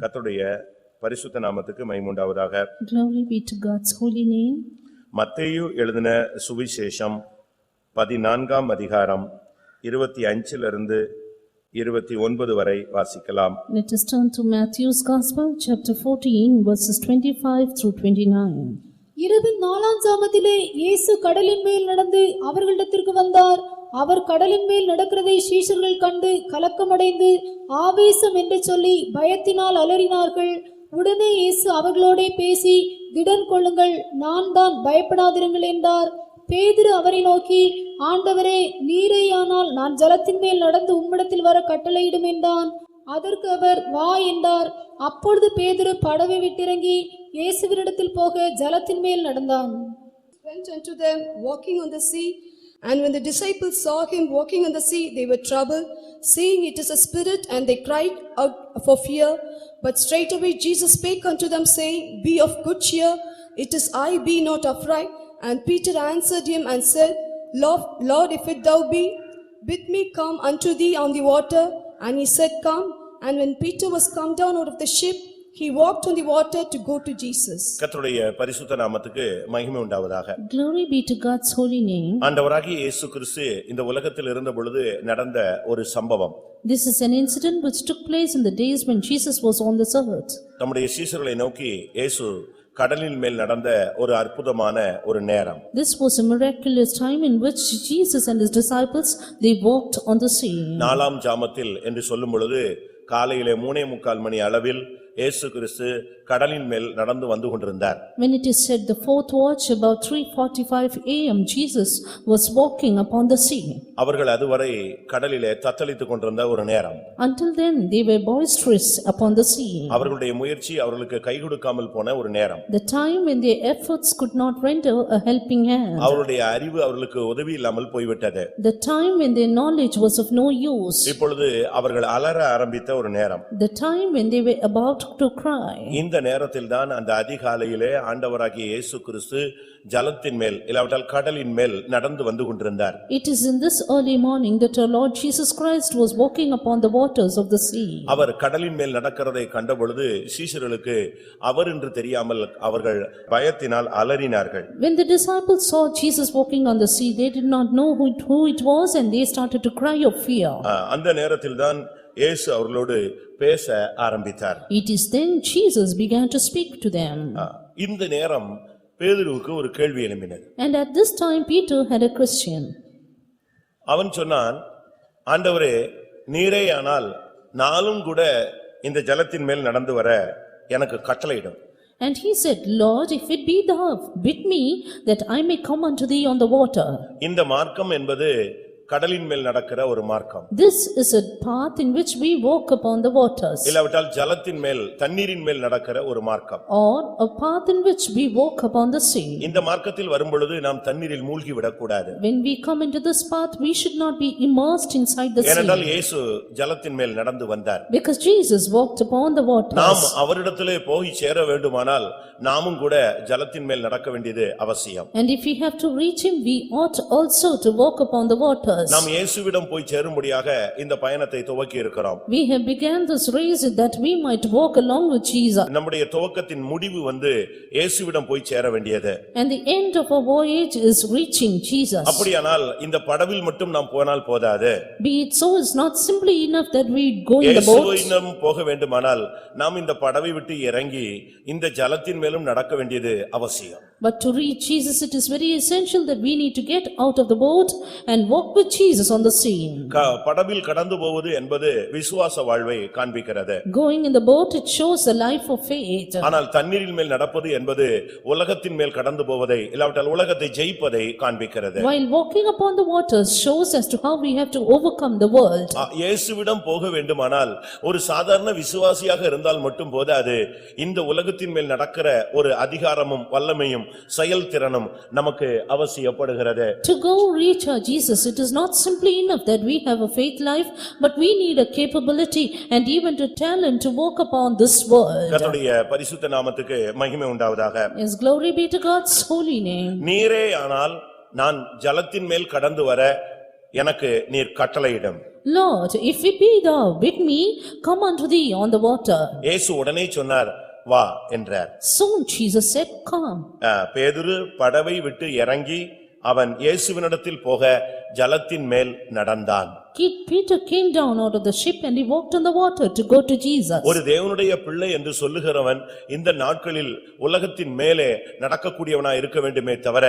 கர்த்தருடைய பரிசுத்த நாமத்துக்கு மகிமை உண்டாவதாக. Glory be to God's holy name. மத்தேயு எழுதின சுவிசேஷம் 14ஆம் அதிகாரம் 25 29 வரை வாசிக்கலாம். Let us turn to Matthew's Gospel, chapter 14, verses 25 through 29. இரவு 4ஆம் ஜாமத்திலே இயேசு கடலின் மேல் நடந்து அவர்களிடத்திற்கு வந்தார். அவர் கடலின் மேல் நடக்கிறதை சீஷர்கள் கண்டு கலக்கமடைந்து ஆவேசம் என்று சொல்லி பயத்தினால் அலறினார்கள். உடனே இயேசு அவர்களோடே பேசி, திடன் கொள்ளுங்கள், நான் தான், பயப்படாதிருங்கள் என்றார். பேதுரு அவரை நோக்கி, ஆண்டவரே, நீரேயானால் நான் ஜலத்தின் மேல் நடந்து உம்மிடத்தில் வர கட்டளையிடும் என்றான். அதற்கு அவர், வா என்றார். அப்பொழுது பேதுரு படவை விட்டிறங்கி இயேசுவினிடத்தில் போக ஜலத்தின் மேல் நடந்தான். Went unto them walking on the sea, and when the disciples saw him walking on the sea, they were troubled, seeing it is a spirit, and they cried out for fear. But straightway Jesus spake unto them, saying, Be of good cheer, it is I, be not afraid. And Peter answered him and said, Lord, if it thou be, bid me come unto thee on the water. And he said, Come. And when Peter was come down out of the ship, he walked on the water to go to Jesus. கர்த்தருடைய பரிசுத்த நாமத்துக்கு மகிமை உண்டாவதாக. Glory be to God's holy name. ஆண்டவராகிய இயேசு கிறிஸ்து இந்த உலகத்தில் இருந்த பொழுது நடந்த ஒரு சம்பவம். This is an incident which took place in the days when Jesus was on this earth. நம்முடைய சீஷர்களை நோக்கி இயேசு கடலின் மேல் நடந்த ஒரு அற்புதமான ஒரு நேரம். This was a miraculous time in which Jesus and his disciples, they walked on the sea. 4ஆம் ஜாமத்தில் என்று சொல்லும் பொழுது காலையிலே 3:45 மணி அளவில் இயேசு கிறிஸ்து கடலின் மேல் நடந்து வந்து கொண்டிருந்தார். When it is said the fourth watch, about 3:45 a.m. Jesus was walking upon the sea. அவர்கள் அதுவரை கடலிலே தத்தளித்துக் கொண்டிருந்த ஒரு நேரம். Until then they were boisterous upon the sea. அவர்களுடைய முயற்சி அவர்களுக்கு கை கொடுக்காமல் போன ஒரு நேரம். The time when their efforts could not render a helping hand. அவருடைய அறிவு அவர்களுக்கு உதவி இல்லாமல் போய்விட்டது. The time when their knowledge was of no use. இப்பொழுது அவர்கள் அலற ஆரம்பித்த ஒரு நேரம். The time when they were about to cry. இந்த நேரத்தில் தான் அந்த அதிகாலையிலே ஆண்டவராகிய இயேசு கிறிஸ்து ஜலத்தின் மேல் இல்லாவிட்டால் கடலின் மேல் நடந்து வந்து கொண்டிருந்தார். It is in this early morning that our Lord Jesus Christ was walking upon the waters of the sea. அவர் கடலின் மேல் நடக்கிறதை கண்டபொழுது சீஷர்களுக்கு அவர் என்று தெரியாமல் அவர்கள் பயத்தினால் அலறினார்கள். When the disciples saw Jesus walking on the sea, they did not know who it was, and they started to cry of fear. அந்த நேரத்தில் தான் இயேசு அவர்களோடு பேச ஆரம்பித்தார். It is then Jesus began to speak to them. இந்த நேரம் பேதுருவுக்கு ஒரு கேள்வி எழும்பினது. And at this time Peter had a question. அவன் சொன்னான், ஆண்டவரே, நீரேயானால் நானும் கூட இந்த ஜலத்தின் மேல் நடந்து வர எனக்கு கட்டளையிடும். And he said, Lord, if it be thou, bid me that I may come unto thee on the water. இந்த மார்க்கம் என்பது கடலின் மேல் நடக்கிற ஒரு மார்க்கம். This is a path in which we walk upon the waters. இல்லாவிட்டால் ஜலத்தின் மேல் தண்ணீரின் மேல் நடக்கிற ஒரு மார்க்கம். Or a path in which we walk upon the sea. இந்த மார்க்கத்தில் வரும் பொழுது நாம் தண்ணீரில் மூழ்கி விடக்கூடாது. When we come into this path, we should not be immersed inside the sea. ஏனென்றால் இயேசு ஜலத்தின் மேல் நடந்து வந்தார். Because Jesus walked upon the waters. நாம் அவரிடத்திலே போய் சேர வேண்டுமானால் நாமும் கூட ஜலத்தின் மேல் நடக்க வேண்டியது அவசியம். And if we have to reach him, we ought also to walk upon the waters. நாம் இயேசுவிடம் போய் சேரும்படியாக இந்த பயணத்தை துவக்கி இருக்கிறோம். We have begun this race that we might walk along with Jesus. நம்முடைய துவக்கத்தின் முடிவு இயேசுவிடம் போய் சேர வேண்டியது. And the end of our voyage is reaching Jesus. அப்படியானால் இந்த படவில் மட்டும் நாம் போனால் போதாது. Be it so, it's not simply enough that we go in the boat. இயேசுவிடம் போக வேண்டுமானால் நாம் இந்த படவை விட்டு இறங்கி இந்த ஜலத்தின் மேலும் நடக்க வேண்டியது அவசியம். But to reach Jesus, it is very essential that we need to get out of the boat and walk with Jesus on the sea. படவில் கடந்து போவது என்பது விசுவாச வாழ்வை காண்பிக்கிறது. Going in the boat, it shows a life of faith. ஆனால் தண்ணீரின் மேல் நடப்பது என்பது உலகத்தின் மேல் கடந்து போவதை இல்லாவிட்டால் உலகத்தை ஜெயிப்பதை காண்பிக்கிறது. While walking upon the waters shows as to how we have to overcome the world. இயேசுவிடம் போக வேண்டுமானால் ஒரு சாதாரண விசுவாசியாக இருந்தால் மட்டும் போதாது. இந்த உலகத்தின் மேல் நடக்கிற ஒரு அதிகாரமும் வல்லமையும் செயல்திறனும் நமக்கு அவசியப்படுகிறது. To go reach our Jesus, it is not simply enough that we have a faith life, but we need a capability and even a talent to walk upon this world. கர்த்தருடைய பரிசுத்த நாமத்துக்கு மகிமை உண்டாவதாக. Yes, glory be to God's holy name. நீரே ஆனால் நான் ஜலத்தின் மேல் கடந்து வர எனக்கு நீர் கட்டளையிடும். Lord, if it be thou bid me, come unto thee on the water. இயேசு உடனே சொன்னார் வா என்றார். Soon Jesus said, come. பேதுரு படவை விட்டு இறங்கி அவன் இயேசுவினிடத்தில் போக ஜலத்தின் மேல் நடந்தான். Peter came down out of the ship and he walked on the water to go to Jesus. ஒரு தேவனுடைய பிள்ளை என்று சொல்லுகிறவன் இந்த நாட்களில் உலகத்தின் மேலே நடக்கக்கூடியவனாய் இருக்க வேண்டுமே தவிர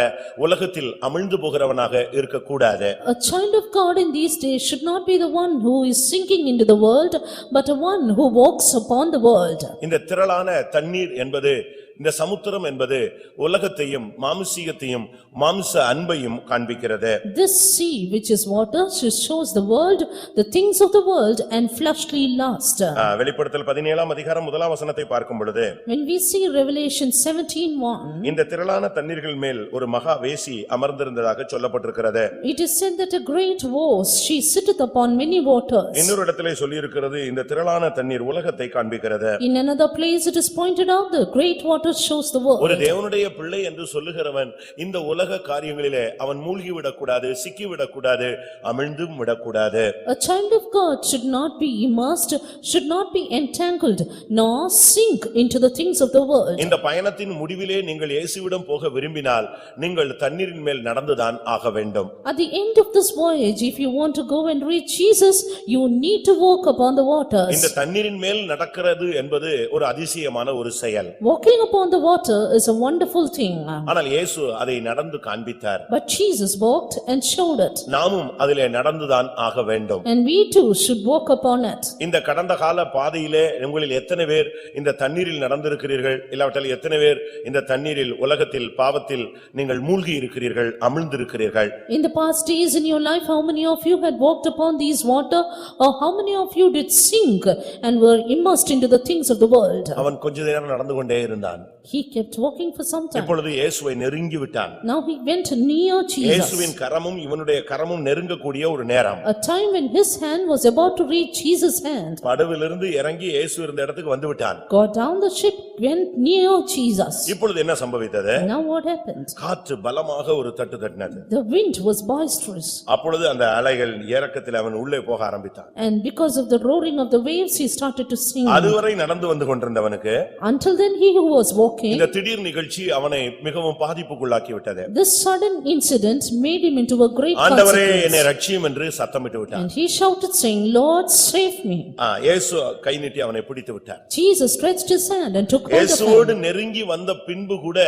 உலகத்தில் அமிழ்ந்து போகிறவனாக இருக்கக்கூடாது. A child of God in these days should not be the one who is sinking into the world, but a one who walks upon the world. இந்த திரளான தண்ணீர் என்பது, இந்த சமுத்திரம் என்பது உலகத்தையும் மாம்சீகத்தையும் மாம்ச அன்பையும் காண்பிக்கிறது. This sea which is water shows the world, the things of the world and fleshly lust. வெளிப்படுத்தல் 17ஆம் அதிகாரம் 1ஆம் வசனத்தை பார்க்கும் பொழுது, When we see Revelation 17:1, இந்த திரளான தண்ணீர்கள் மேல் ஒரு மகா வேசி அமர்ந்திருந்ததாக சொல்லப்பட்டிருக்கிறது. it is said that a great horse, she sitteth upon many waters. இன்னொரு இடத்திலே சொல்லியிருக்கிறது இந்த திரளான தண்ணீர் உலகத்தை காண்பிக்கிறது. In another place it is pointed out the great water shows the world. ஒரு தேவனுடைய பிள்ளை என்று சொல்லுகிறவன் இந்த உலக காரியங்களிலே அவன் மூழ்கி விடக்கூடாது, சிக்கி விடக்கூடாது, அமிழ்ந்தும் விடக்கூடாது. A child of God should not be immersed, should not be entangled, nor sink into the things of the world. இந்த பயணத்தின் முடிவிலே நீங்கள் இயேசுவிடம் போக விரும்பினால் நீங்கள் தண்ணீரின் மேல் நடந்துதான் ஆக வேண்டும். At the end of this voyage, if you want to go and reach Jesus, you need to walk upon the waters. இந்த தண்ணீரின் மேல் நடக்கிறது என்பது ஒரு அதிசயமான ஒரு செயல். Walking upon the water is a wonderful thing. ஆனால் இயேசு அதை நடந்து காண்பித்தார். But Jesus walked and showed it. நாமும் அதிலே நடந்துதான் ஆக வேண்டும். And we too should walk upon it. இந்த கடந்த கால பாதையிலே உங்களில் எத்தனை பேர் இந்த தண்ணீரில் நடந்திருக்கிறீர்கள், இல்லாவிட்டால் எத்தனை பேர் இந்த தண்ணீரில் உலகத்தில் பாவத்தில் நீங்கள் மூழ்கி இருக்கிறீர்கள், அமிழ்ந்திருக்கிறீர்கள்? In the past days in your life, how many of you had walked upon these water, or how many of you did sink and were immersed into the things of the world? அவன் கொஞ்ச நேரம் நடந்து கொண்டே இருந்தான். He kept walking for some time. இப்பொழுது இயேசுவை நெருங்கி விட்டான். Now he went near Jesus. இயேசுவின் கரமும் இவனுடைய கரமும் நெருங்கக்கூடிய ஒரு நேரம். A time when his hand was about to reach Jesus' hand. படவிலிருந்து இறங்கி இயேசு இருந்த இடத்துக்கு வந்து விட்டான். Got down the ship, went near Jesus. இப்பொழுது என்ன சம்பவித்தது? Now what happened? காற்று பலமாக ஒரு தட்டு தட்டினது. The wind was boisterous. அப்பொழுது அந்த அலைகள் இறக்கத்தில் அவன் உள்ளே போக ஆரம்பித்தான். And because of the roaring of the waves, he started to sink. அதுவரை நடந்து வந்து கொண்டிருந்தவனுக்கு Until then he who was walking, இந்த திடீர் நிகழ்ச்சி அவனை மிகவும் பாதிப்புக்குள்ளாக்கி விட்டது. this sudden incident made him into a great ஆண்டவரே என்னை consequence. ரட்சியும் என்று சத்தமிட்டு விட்டான். And he shouted saying, Lord, save me. இயேசு கை நீட்டி அவனை பிடித்து விட்டார். Jesus stretched his hand and took hold of இயேசுவோடு him. நெருங்கி வந்த பின்பு கூட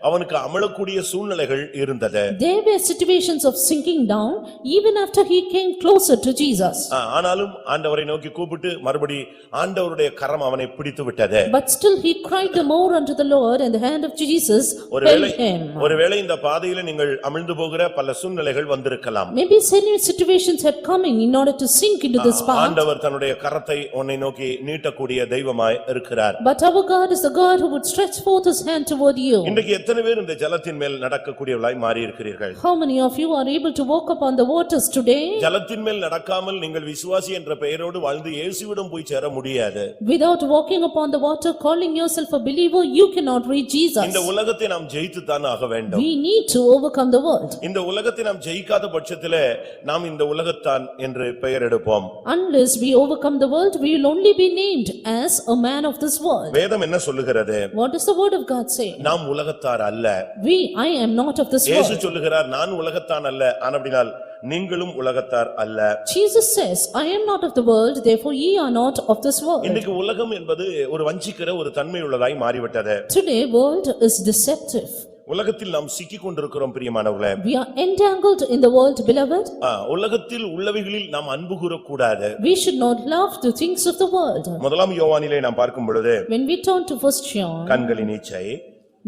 அவனுக்கு அமளக்கூடிய சூழ்நிலைகள் இருந்தது. There were situations of sinking down even after he came closer to Jesus. ஆனாலும் ஆண்டவரை நோக்கி கூப்பிட்டு மறுபடி ஆண்டவருடைய கரம் அவனை பிடித்து விட்டது. But still he cried the more unto the Lord, and the hand of Jesus held him. ஒருவேளை இந்த பாதையில நீங்கள் அமிழ்ந்து போகிற பல சூழ்நிலைகள் வந்திருக்கலாம். Maybe many situations had coming in order to sink into this path. ஆண்டவர் தன்னுடைய கரத்தை உன்னை நோக்கி நீட்டக்கூடிய தெய்வமாய் இருக்கிறார். But our God is the God who would stretch forth his hand toward you. இன்றைக்கு எத்தனை பேர் இந்த ஜலத்தின் மேல் நடக்கக்கூடியவர்களாய் மாறி இருக்கிறீர்கள்? How many of you are able to walk upon the waters today? ஜலத்தின் மேல் நடக்காமல் நீங்கள் விசுவாசி என்ற பெயரோடு வாழ்ந்து இயேசுவிடம் போய் சேர முடியாது. Without walking upon the water, calling yourself a believer, you cannot reach Jesus. இந்த உலகத்தை நாம் ஜெயித்து தான் ஆக வேண்டும். We need to overcome the world. இந்த உலகத்தை நாம் ஜெயிக்காத பட்சத்திலே நாம் இந்த உலகத்தான் என்று பெயர் எடுப்போம். Unless we overcome the world, we will only be named as a man of this world. வேதம் என்ன சொல்லுகிறது? What does the word of God say? நாம் உலகத்தார் அல்ல. I am not of this இயேசு world. சொல்லுகிறார் நான் உலகத்தான் அல்ல, ஆனபடியால் நீங்களும் உலகத்தார் அல்ல. Jesus says, I am not of the world, therefore ye are not of this world. இன்னைக்கு உலகம் என்பது ஒரு வஞ்சிக்கிற ஒரு தன்மை உள்ளதாய் மாறிவிட்டது. Today world is deceptive. உலகத்தில் நாம் சிக்கிக் கொண்டிருக்கிறோம் பிரியமானவர்களே. We are entangled in the world, beloved. உலகத்தில் உள்ளவைகளில் நாம் அன்பு கூறக்கூடாது. We should not love the things of the world. முதலாம் யோவானிலே நாம் பார்க்கும் பொழுது When we turn to 1 John, கண்களின் இச்சை,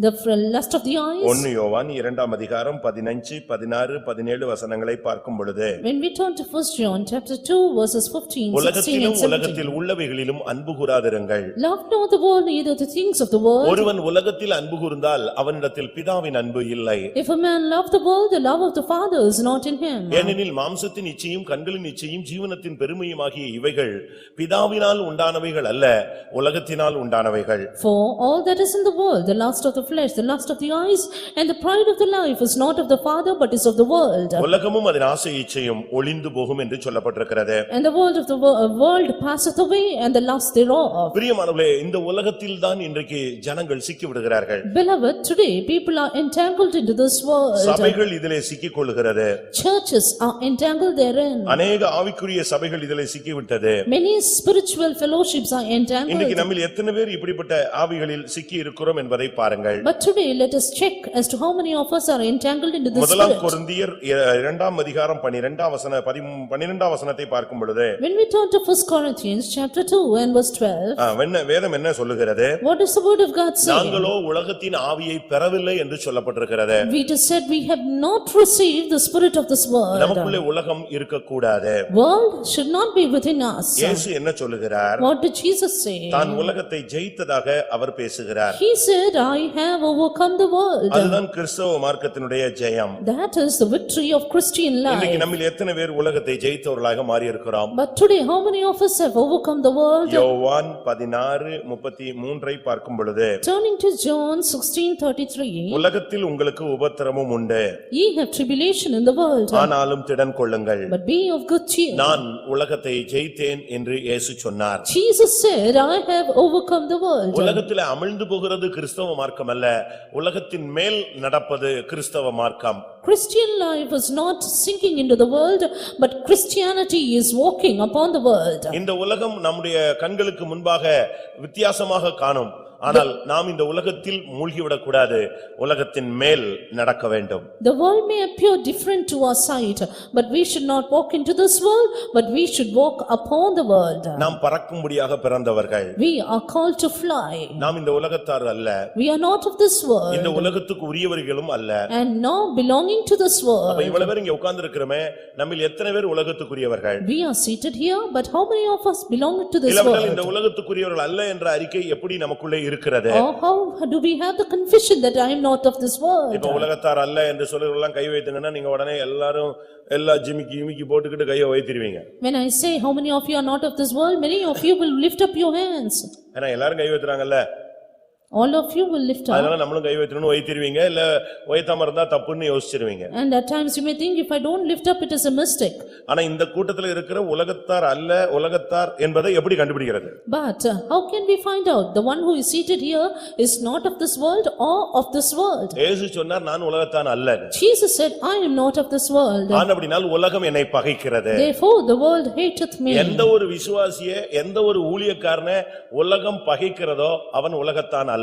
the lust of the eyes. 1 யோவான் 2ஆம் அதிகாரம் 15, 16, 17 வசனங்களை பார்க்கும் பொழுது When we turn to 1 John chapter 2 verses 15, 16 and உலகத்திலும் 17. உலகத்தில் உள்ளவைகளிலும் அன்பு கூறாதிருங்கள். Love not the world, neither the things of the world. ஒருவன் உலகத்தில் அன்பு கூர்ந்தால் அவனிடத்தில் பிதாவின் அன்பு இல்லை. If a man love the world, the love of the Father is not in him. ஏனெனில் மாம்சத்தின் இச்சையும் கண்களின் இச்சையும் ஜீவனத்தின் பெருமையுமாகிய இவைகள் பிதாவினால் உண்டானவைகள் அல்ல, உலகத்தினால் உண்டானவைகள். For all that is in the world, the lust of the the flesh, the lust of the eyes, and the pride of the life is not of the Father, but is of the world. உலகமும் அதன் ஆசை இச்சையும் ஒளிந்து போகும் என்று சொல்லப்பட்டிருக்கிறது. And the world of the world passeth away, and the lust thereof. பிரியமானவர்களே, இந்த உலகத்தில் தான் இன்றைக்கு ஜனங்கள் சிக்கி விடுகிறார்கள். Beloved, today people are entangled into this world. சபைகள் இதிலே சிக்கிக் கொள்கிறது. Churches are entangled therein. அநேக ஆவிக்குரிய சபைகள் இதிலே சிக்கிவிட்டது. Many spiritual fellowships are entangled. இன்னைக்கு நம்மில் எத்தனை பேர் இப்படிப்பட்ட ஆவிகளில் சிக்கி இருக்கிறோம் என்பதை பாருங்கள். But today let us check as to how many of us are entangled into this முதலாம் spirit. கொரிந்தியர் 2ஆம் அதிகாரம் 12ஆம் வசனத்தை பார்க்கும் பொழுது, When we turn to 1 Corinthians chapter 2 and verse 12, வேதம் என்ன சொல்லுகிறது? what does the word of God say? நாங்களோ உலகத்தின் ஆவியை பெறவில்லை என்று சொல்லப்பட்டிருக்கிறது. We just said we have not received the spirit of this world. நமக்குள்ளே உலகம் இருக்கக்கூடாது. World should not be within us. இயேசு என்ன சொல்லுகிறார்? What did Jesus say? தான் உலகத்தை ஜெயித்ததாக அவர் பேசுகிறார். He said, I have overcome the world. அதுதான் கிறிஸ்தவ மார்க்கத்தினுடைய ஜெயம். That is the victory of Christian இன்னைக்கு life. நம்மில் எத்தனை பேர் உலகத்தை ஜெயித்தவர்களாக மாறி இருக்கிறோம்? But today how many of us have overcome the world? யோவான் 16:33 பார்க்கும் பொழுது, Turning to John 16:33, உலகத்தில் உங்களுக்கு உபத்திரமும் உண்டு, ye have tribulation in the world, ஆனாலும் திடன் கொள்ளுங்கள், but be of good cheer. நான் உலகத்தை ஜெயித்தேன் என்று இயேசு சொன்னார். Jesus said, I have overcome the world. உலகத்திலே அமிழ்ந்து போகிறது கிறிஸ்தவ மார்க்கம் அல்ல, உலகத்தின் மேல் நடப்பது கிறிஸ்தவ மார்க்கம். Christian life is not sinking into the world, but Christianity is walking upon the world. இந்த உலகம் நம்முடைய கண்களுக்கு முன்பாக வித்தியாசமாக காணும், ஆனால் நாம் இந்த உலகத்தில் மூழ்கிவிடக் கூடாது, உலகத்தின் மேல் நடக்க வேண்டும். The world may appear different to our sight, but we should not walk into this world, but we should walk upon the world. நாம் பறக்கும்படியாக பிறந்தவர்கள். We are called to fly. நாம் இந்த உலகத்தார் அல்ல, We are not of this இந்த world, உலகத்துக்கு உரியவர்களும் அல்ல. and not belonging to this அப்ப world. இவ்வளவு பேர் இங்க உட்கார்ந்து இருக்கிறோமே, நம்மில் எத்தனை பேர் உலகத்துக்குரியவர்கள்? We are seated here, but how many of us belong to this இல்லாவிட்டால் இந்த world? உலகத்துக்குரியவர்கள் அல்ல என்ற அறிக்கை எப்படி நமக்குள்ளே இருக்கிறது? Or how do we have the confession that I am not of this world? இப்ப உலகத்தார் அல்ல என்று சொல்லுறவங்க கை வைத்துங்கன்னா நீங்க உடனே எல்லா ஜிமிக்கி போட்டுக்கிட்டு கையை வைத்திருவீங்க. When I say how many of you are not of this world, many of you will lift up your hands. ஏன்னா எல்லாரும் கை வைத்துறாங்கல்ல, All of you will lift up. அதனால நம்மளும் கை வைத்தணும்னு வைத்திருவீங்க, இல்ல வைத்தாம இருந்தா தப்புன்னு யோசிச்சிருவீங்க. And at times you may think if I don't lift up, it is a mistake. ஆனா இந்த கூட்டத்துல இருக்கிற உலகத்தார் அல்ல, உலகத்தார் என்பதை எப்படி கண்டுபிடிக்கிறது? But how can we find out the one who is seated here is not of this world or of this world? இயேசு சொன்னார் நான் உலகத்தான் அல்ல. Jesus said, I am not of this world. ஆனபடியால் உலகம் என்னை பகைக்கிறது. Therefore the world hateth me. எந்த ஒரு விசுவாசியே, எந்த ஒரு ஊழியக்காரனை உலகம் பகைக்கிறதோ அவன் உலகத்தான் அல்ல.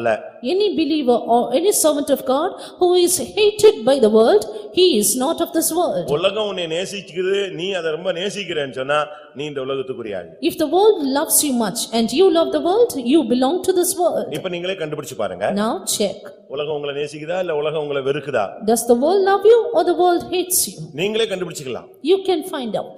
Any believer or any servant of God who is hated by the world, he is not of this world. உலகம் உன்னை நேசிக்குது, நீ அதை ரொம்ப நேசிக்கிறேன்னு சொன்னா நீ இந்த உலகத்துக்குரிய ஆள். If the world loves you much and you love the world, you belong to this world. இப்ப நீங்களே கண்டுபிடிச்சு பாருங்க. Now check. உலகம் உங்களை நேசிக்குதா இல்ல உலகம் உங்களை வெறுக்குதா? Does the world love you or the world hates you? நீங்களே கண்டுபிடிச்சுக்கலாம். You can find out.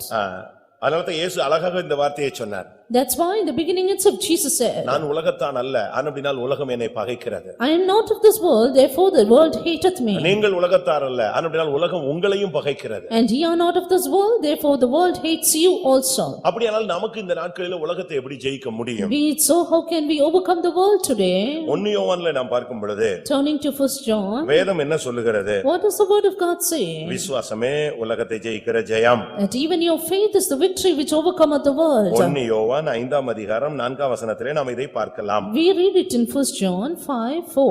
அதனால இயேசு அழகாக இந்த வார்த்தையை சொன்னார். That's why in the beginning itself Jesus said, நான் உலகத்தான் அல்ல, ஆனபடியால் உலகம் என்னை பகைக்கிறது. I am not of this world, therefore the world hateth me. நீங்கள் உலகத்தார் அல்ல, ஆனபடியால் உலகம் உங்களையும் பகைக்கிறது. And ye are not of this world, therefore the world hates you also. அப்படியானால் நமக்கு இந்த நாட்களில் உலகத்தை எப்படி ஜெயிக்க முடியும்? Be it so, how can we overcome the world today? 1 யோவான்ல நாம் பார்க்கும் பொழுது Turning to 1 John, வேதம் என்ன சொல்லுகிறது? what does the word of God say? விசுவாசமே உலகத்தை ஜெயிக்கிற ஜெயம். That even your faith is the victory which overcometh the world. 1 யோவான் 5ஆம் அதிகாரம் 4ஆம் வசனத்திலே நாம் இதை பார்க்கலாம். We read it in 1 John 5:4.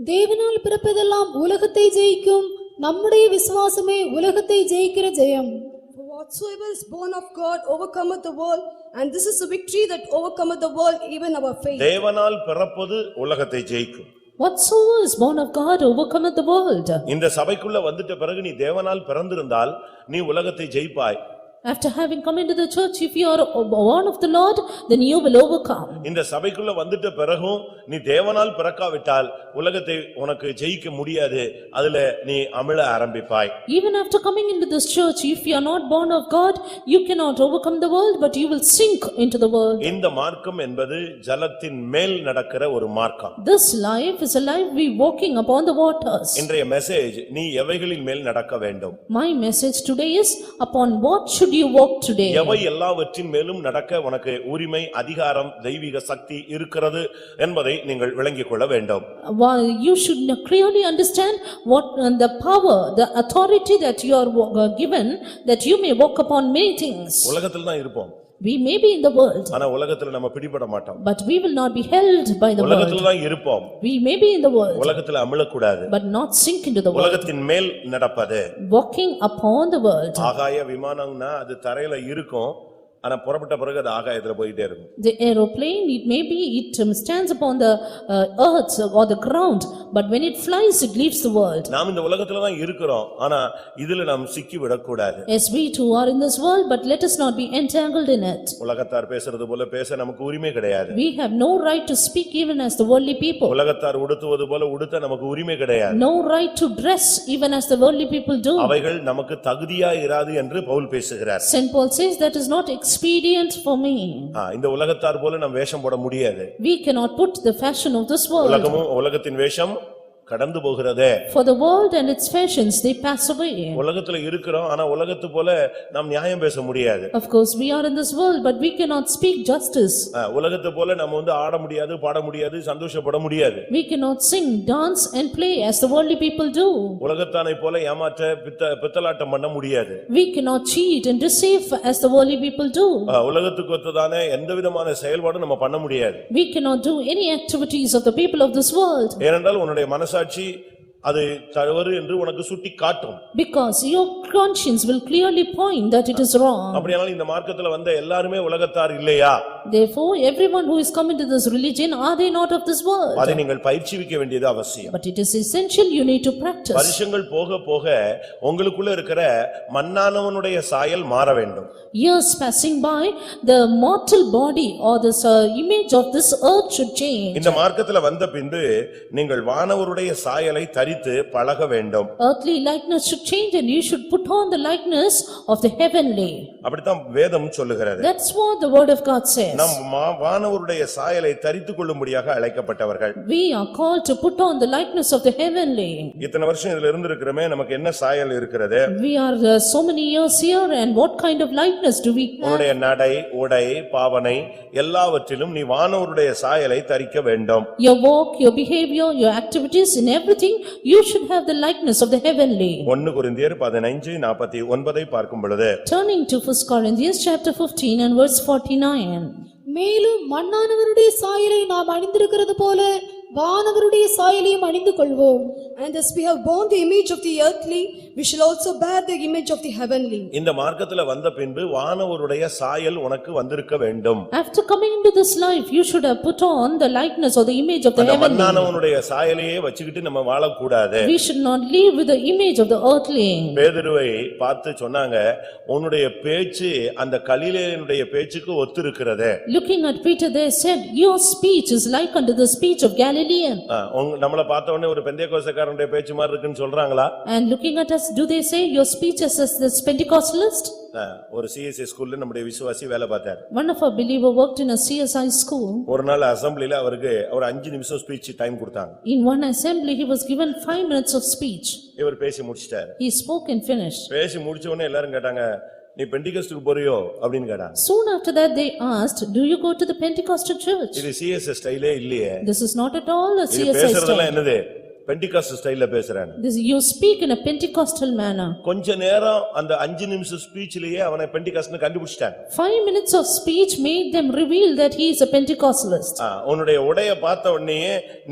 தேவனால் பிறப்பதெல்லாம் உலகத்தை ஜெயிக்கும், நம்முடைய விசுவாசமே உலகத்தை ஜெயிக்கிற ஜெயம். For whatsoever is born of God overcometh the world, and this is the victory that overcometh the world, even our faith. தேவனால் பிறப்பது உலகத்தை ஜெயிக்கும். Whatsoever is born of God overcometh the world. இந்த சபைக்குள்ள வந்துட்ட பிறகு நீ தேவனால் பிறந்திருந்தால் நீ உலகத்தை ஜெயிப்பாய். After having come into the church, if you are born of the Lord, then you will overcome. இந்த சபைக்குள்ள வந்துட்ட பிறகும் நீ தேவனால் பிறக்காவிட்டால் உலகத்தை உனக்கு ஜெயிக்க முடியாது, அதுல நீ அமிழ ஆரம்பிப்பாய். Even after coming into this church, if you are not born of God, you cannot overcome the world, but you will sink into the world. இந்த மார்க்கம் என்பது ஜலத்தின் மேல் நடக்கிற ஒரு மார்க்கம். This life is a life we walking upon the waters. இன்றைய message நீ எவைகளின் மேல் நடக்க வேண்டும்? My message today is upon what should you walk today? எவை எல்லாவற்றின் மேலும் நடக்க உனக்கு உரிமை, அதிகாரம், தெய்வீக சக்தி இருக்கிறது என்பதை நீங்கள் விளங்கிக் கொள்ள வேண்டும். While you should clearly understand what the power, the authority that you are given, that you may walk upon many things. உலகத்தில் தான் இருப்போம். We may be in the world, ஆனா உலகத்துல நம்ம பிடிபட மாட்டோம். but we will not be held by the world. உலகத்துல தான் இருப்போம். We may be in the world, உலகத்துல அமிழக்கூடாது. but not sink into the world. உலகத்தின் மேல் நடப்பது. Walking upon the world. ஆகாய விமானம்னா அது தரையில இருக்கும், ஆனா புறப்பட்ட பிறகு அது ஆகாயத்துல போயிட்டே இருக்கும். The aeroplane, it may be, it stands upon the earth or the ground, but when it flies, it leaves the world. நாம் இந்த உலகத்துல தான் இருக்கிறோம், ஆனா இதுல நாம் சிக்கி விடக்கூடாது. Yes, we too are in this world, but let us not be entangled in it. உலகத்தார் பேசுறது போல பேச நமக்கு உரிமை கிடையாது. We have no right to speak even as the worldly people. உலகத்தார் உடுத்துவது போல உடுத்த நமக்கு உரிமை கிடையாது. No right to dress even as the worldly people do. அவைகள் நமக்கு தகுதியா இராது என்று பவுல் பேசுகிறார். Saint Paul says that is not expedient for me. இந்த உலகத்தார் போல நாம் வேஷம் போட முடியாது. We cannot put the fashion of this world. உலகத்தின் வேஷம் கடந்து போகிறதே. For the world and its fashions, they pass away. உலகத்துல இருக்கிறோம், ஆனா உலகத்து போல நாம் நியாயம் பேச முடியாது. Of course, we are in this world, but we cannot speak justice. உலகத்து போல நம்ம ஆட முடியாது, பாட முடியாது, சந்தோஷப்பட முடியாது. We cannot sing, dance and play as the worldly people do. உலகத்தானை போல ஏமாற்ற பித்தலாட்டம் பண்ண முடியாது. We cannot cheat and deceive as the worldly people do. உலகத்துக்கு ஒத்ததான எந்த விதமான செயல்பாடும் நம்ம பண்ண முடியாது. We cannot do any activities of the people of this world. ஏனென்றால் உன்னுடைய மனசாட்சி அது தவறு என்று உனக்கு சுட்டி காட்டும். Because your conscience will clearly point that it is wrong. அப்படியானால் இந்த மார்க்கத்துல வந்த எல்லாரும் உலகத்தார் இல்லையா? Therefore, everyone who is come into this religion, are they not of this world? அதை நீங்கள் பயிற்சிவிக்க வேண்டியது அவசியம். But it is essential you need to practice. வருஷங்கள் போக போக உங்களுக்குள்ள இருக்கிற மண்ணானவனுடைய சாயல் மாற வேண்டும். Years passing by, the mortal body or this image of this earth should change. இந்த மார்க்கத்துல வந்த பின்பு நீங்கள் வானவருடைய சாயலை தரித்து பழக வேண்டும். Earthly likeness should change and you should put on the likeness of the heavenly. அப்படித்தான் வேதம் சொல்லுகிறது. That's what the word of God says. நாம் வானவருடைய சாயலை தரித்துக் கொள்ளும்படியாக அழைக்கப்பட்டவர்கள். We are called to put on the likeness of the heavenly. இத்தனை வருஷம் இதுல இருந்திருக்கிறோமே, நமக்கு என்ன சாயல் இருக்கிறது? We are so many years here and what kind of likeness do we have? உன்னுடைய நடை, உடை, பாவனை எல்லாவற்றிலும் நீ வானவருடைய சாயலை தரிக்க வேண்டும். Your walk, your behavior, your activities, in everything, you should have the likeness of the heavenly. 1 கொரிந்தியர் 15:49 பார்க்கும் பொழுது, Turning to 1 Corinthians chapter 15 and verse 49. மேலும் மண்ணானவருடைய சாயலை நாம் அணிந்திருக்கிறது போல வானவருடைய சாயலையும் அணிந்து கொள்வோம். And as we have borne the image of the earthly, we shall also bear the image of the heavenly. இந்த மார்க்கத்துல வந்த பின்பு வானவருடைய சாயல் உனக்கு வந்திருக்க வேண்டும். After coming into this life, you should have put on the likeness or the image of the அந்த heavenly. மண்ணானவனுடைய சாயலையே வச்சுக்கிட்டு நம்ம வாழக்கூடாது. We should not live with the image of the earthly. பேதுருவை பார்த்து சொன்னாங்க, உன்னுடைய பேச்சு அந்த கலிலேயனுடைய பேச்சுக்கு ஒத்திருக்கிறது. Looking at Peter, they said, your speech is like unto the speech of Galilean. நம்மள பார்த்த உடனே ஒரு பெந்தேகோஸ்தேக்காரனுடைய பேச்சு மாதிரி இருக்குன்னு சொல்றாங்களா? And looking at us, do they say your speech is as this Pentecostalist? ஒரு CSI ஸ்கூல்ல நம்முடைய விசுவாசி வேலை பார்த்தார். One of our believer worked in a CSI school. ஒரு நாள் அசெம்பிளில அவருக்கு ஒரு 5 நிமிஷம் ஸ்பீச் டைம் கொடுத்தாங்க. In one assembly, he was given 5 minutes of speech. இவர் பேசி முடிச்சிட்டார். He spoke and finished. பேசி முடிச்ச உடனே எல்லாரும் கேட்டாங்க, நீ பெண்டிகோஸ்டுக்கு போறியோ அப்படின்னு கேட்டாங்க. Soon after that they asked, do you go to the Pentecostal church? இது CSI ஸ்டைலே இல்லையே. This is not at all a இது CSI பேசுறதெல்லாம் style. என்னது? பெண்டிகாஸ்ட் ஸ்டைல்ல பேசுறாங்க. This you speak in a Pentecostal manner. கொஞ்ச நேரம் அந்த 5 நிமிஷம் ஸ்பீச்லயே அவனை பெண்டிகாஸ்ட்னு கண்டுபிடிச்சிட்டாங்க. 5 minutes of speech made them reveal that he is a Pentecostalist. உன்னுடைய உடைய பார்த்த உடனே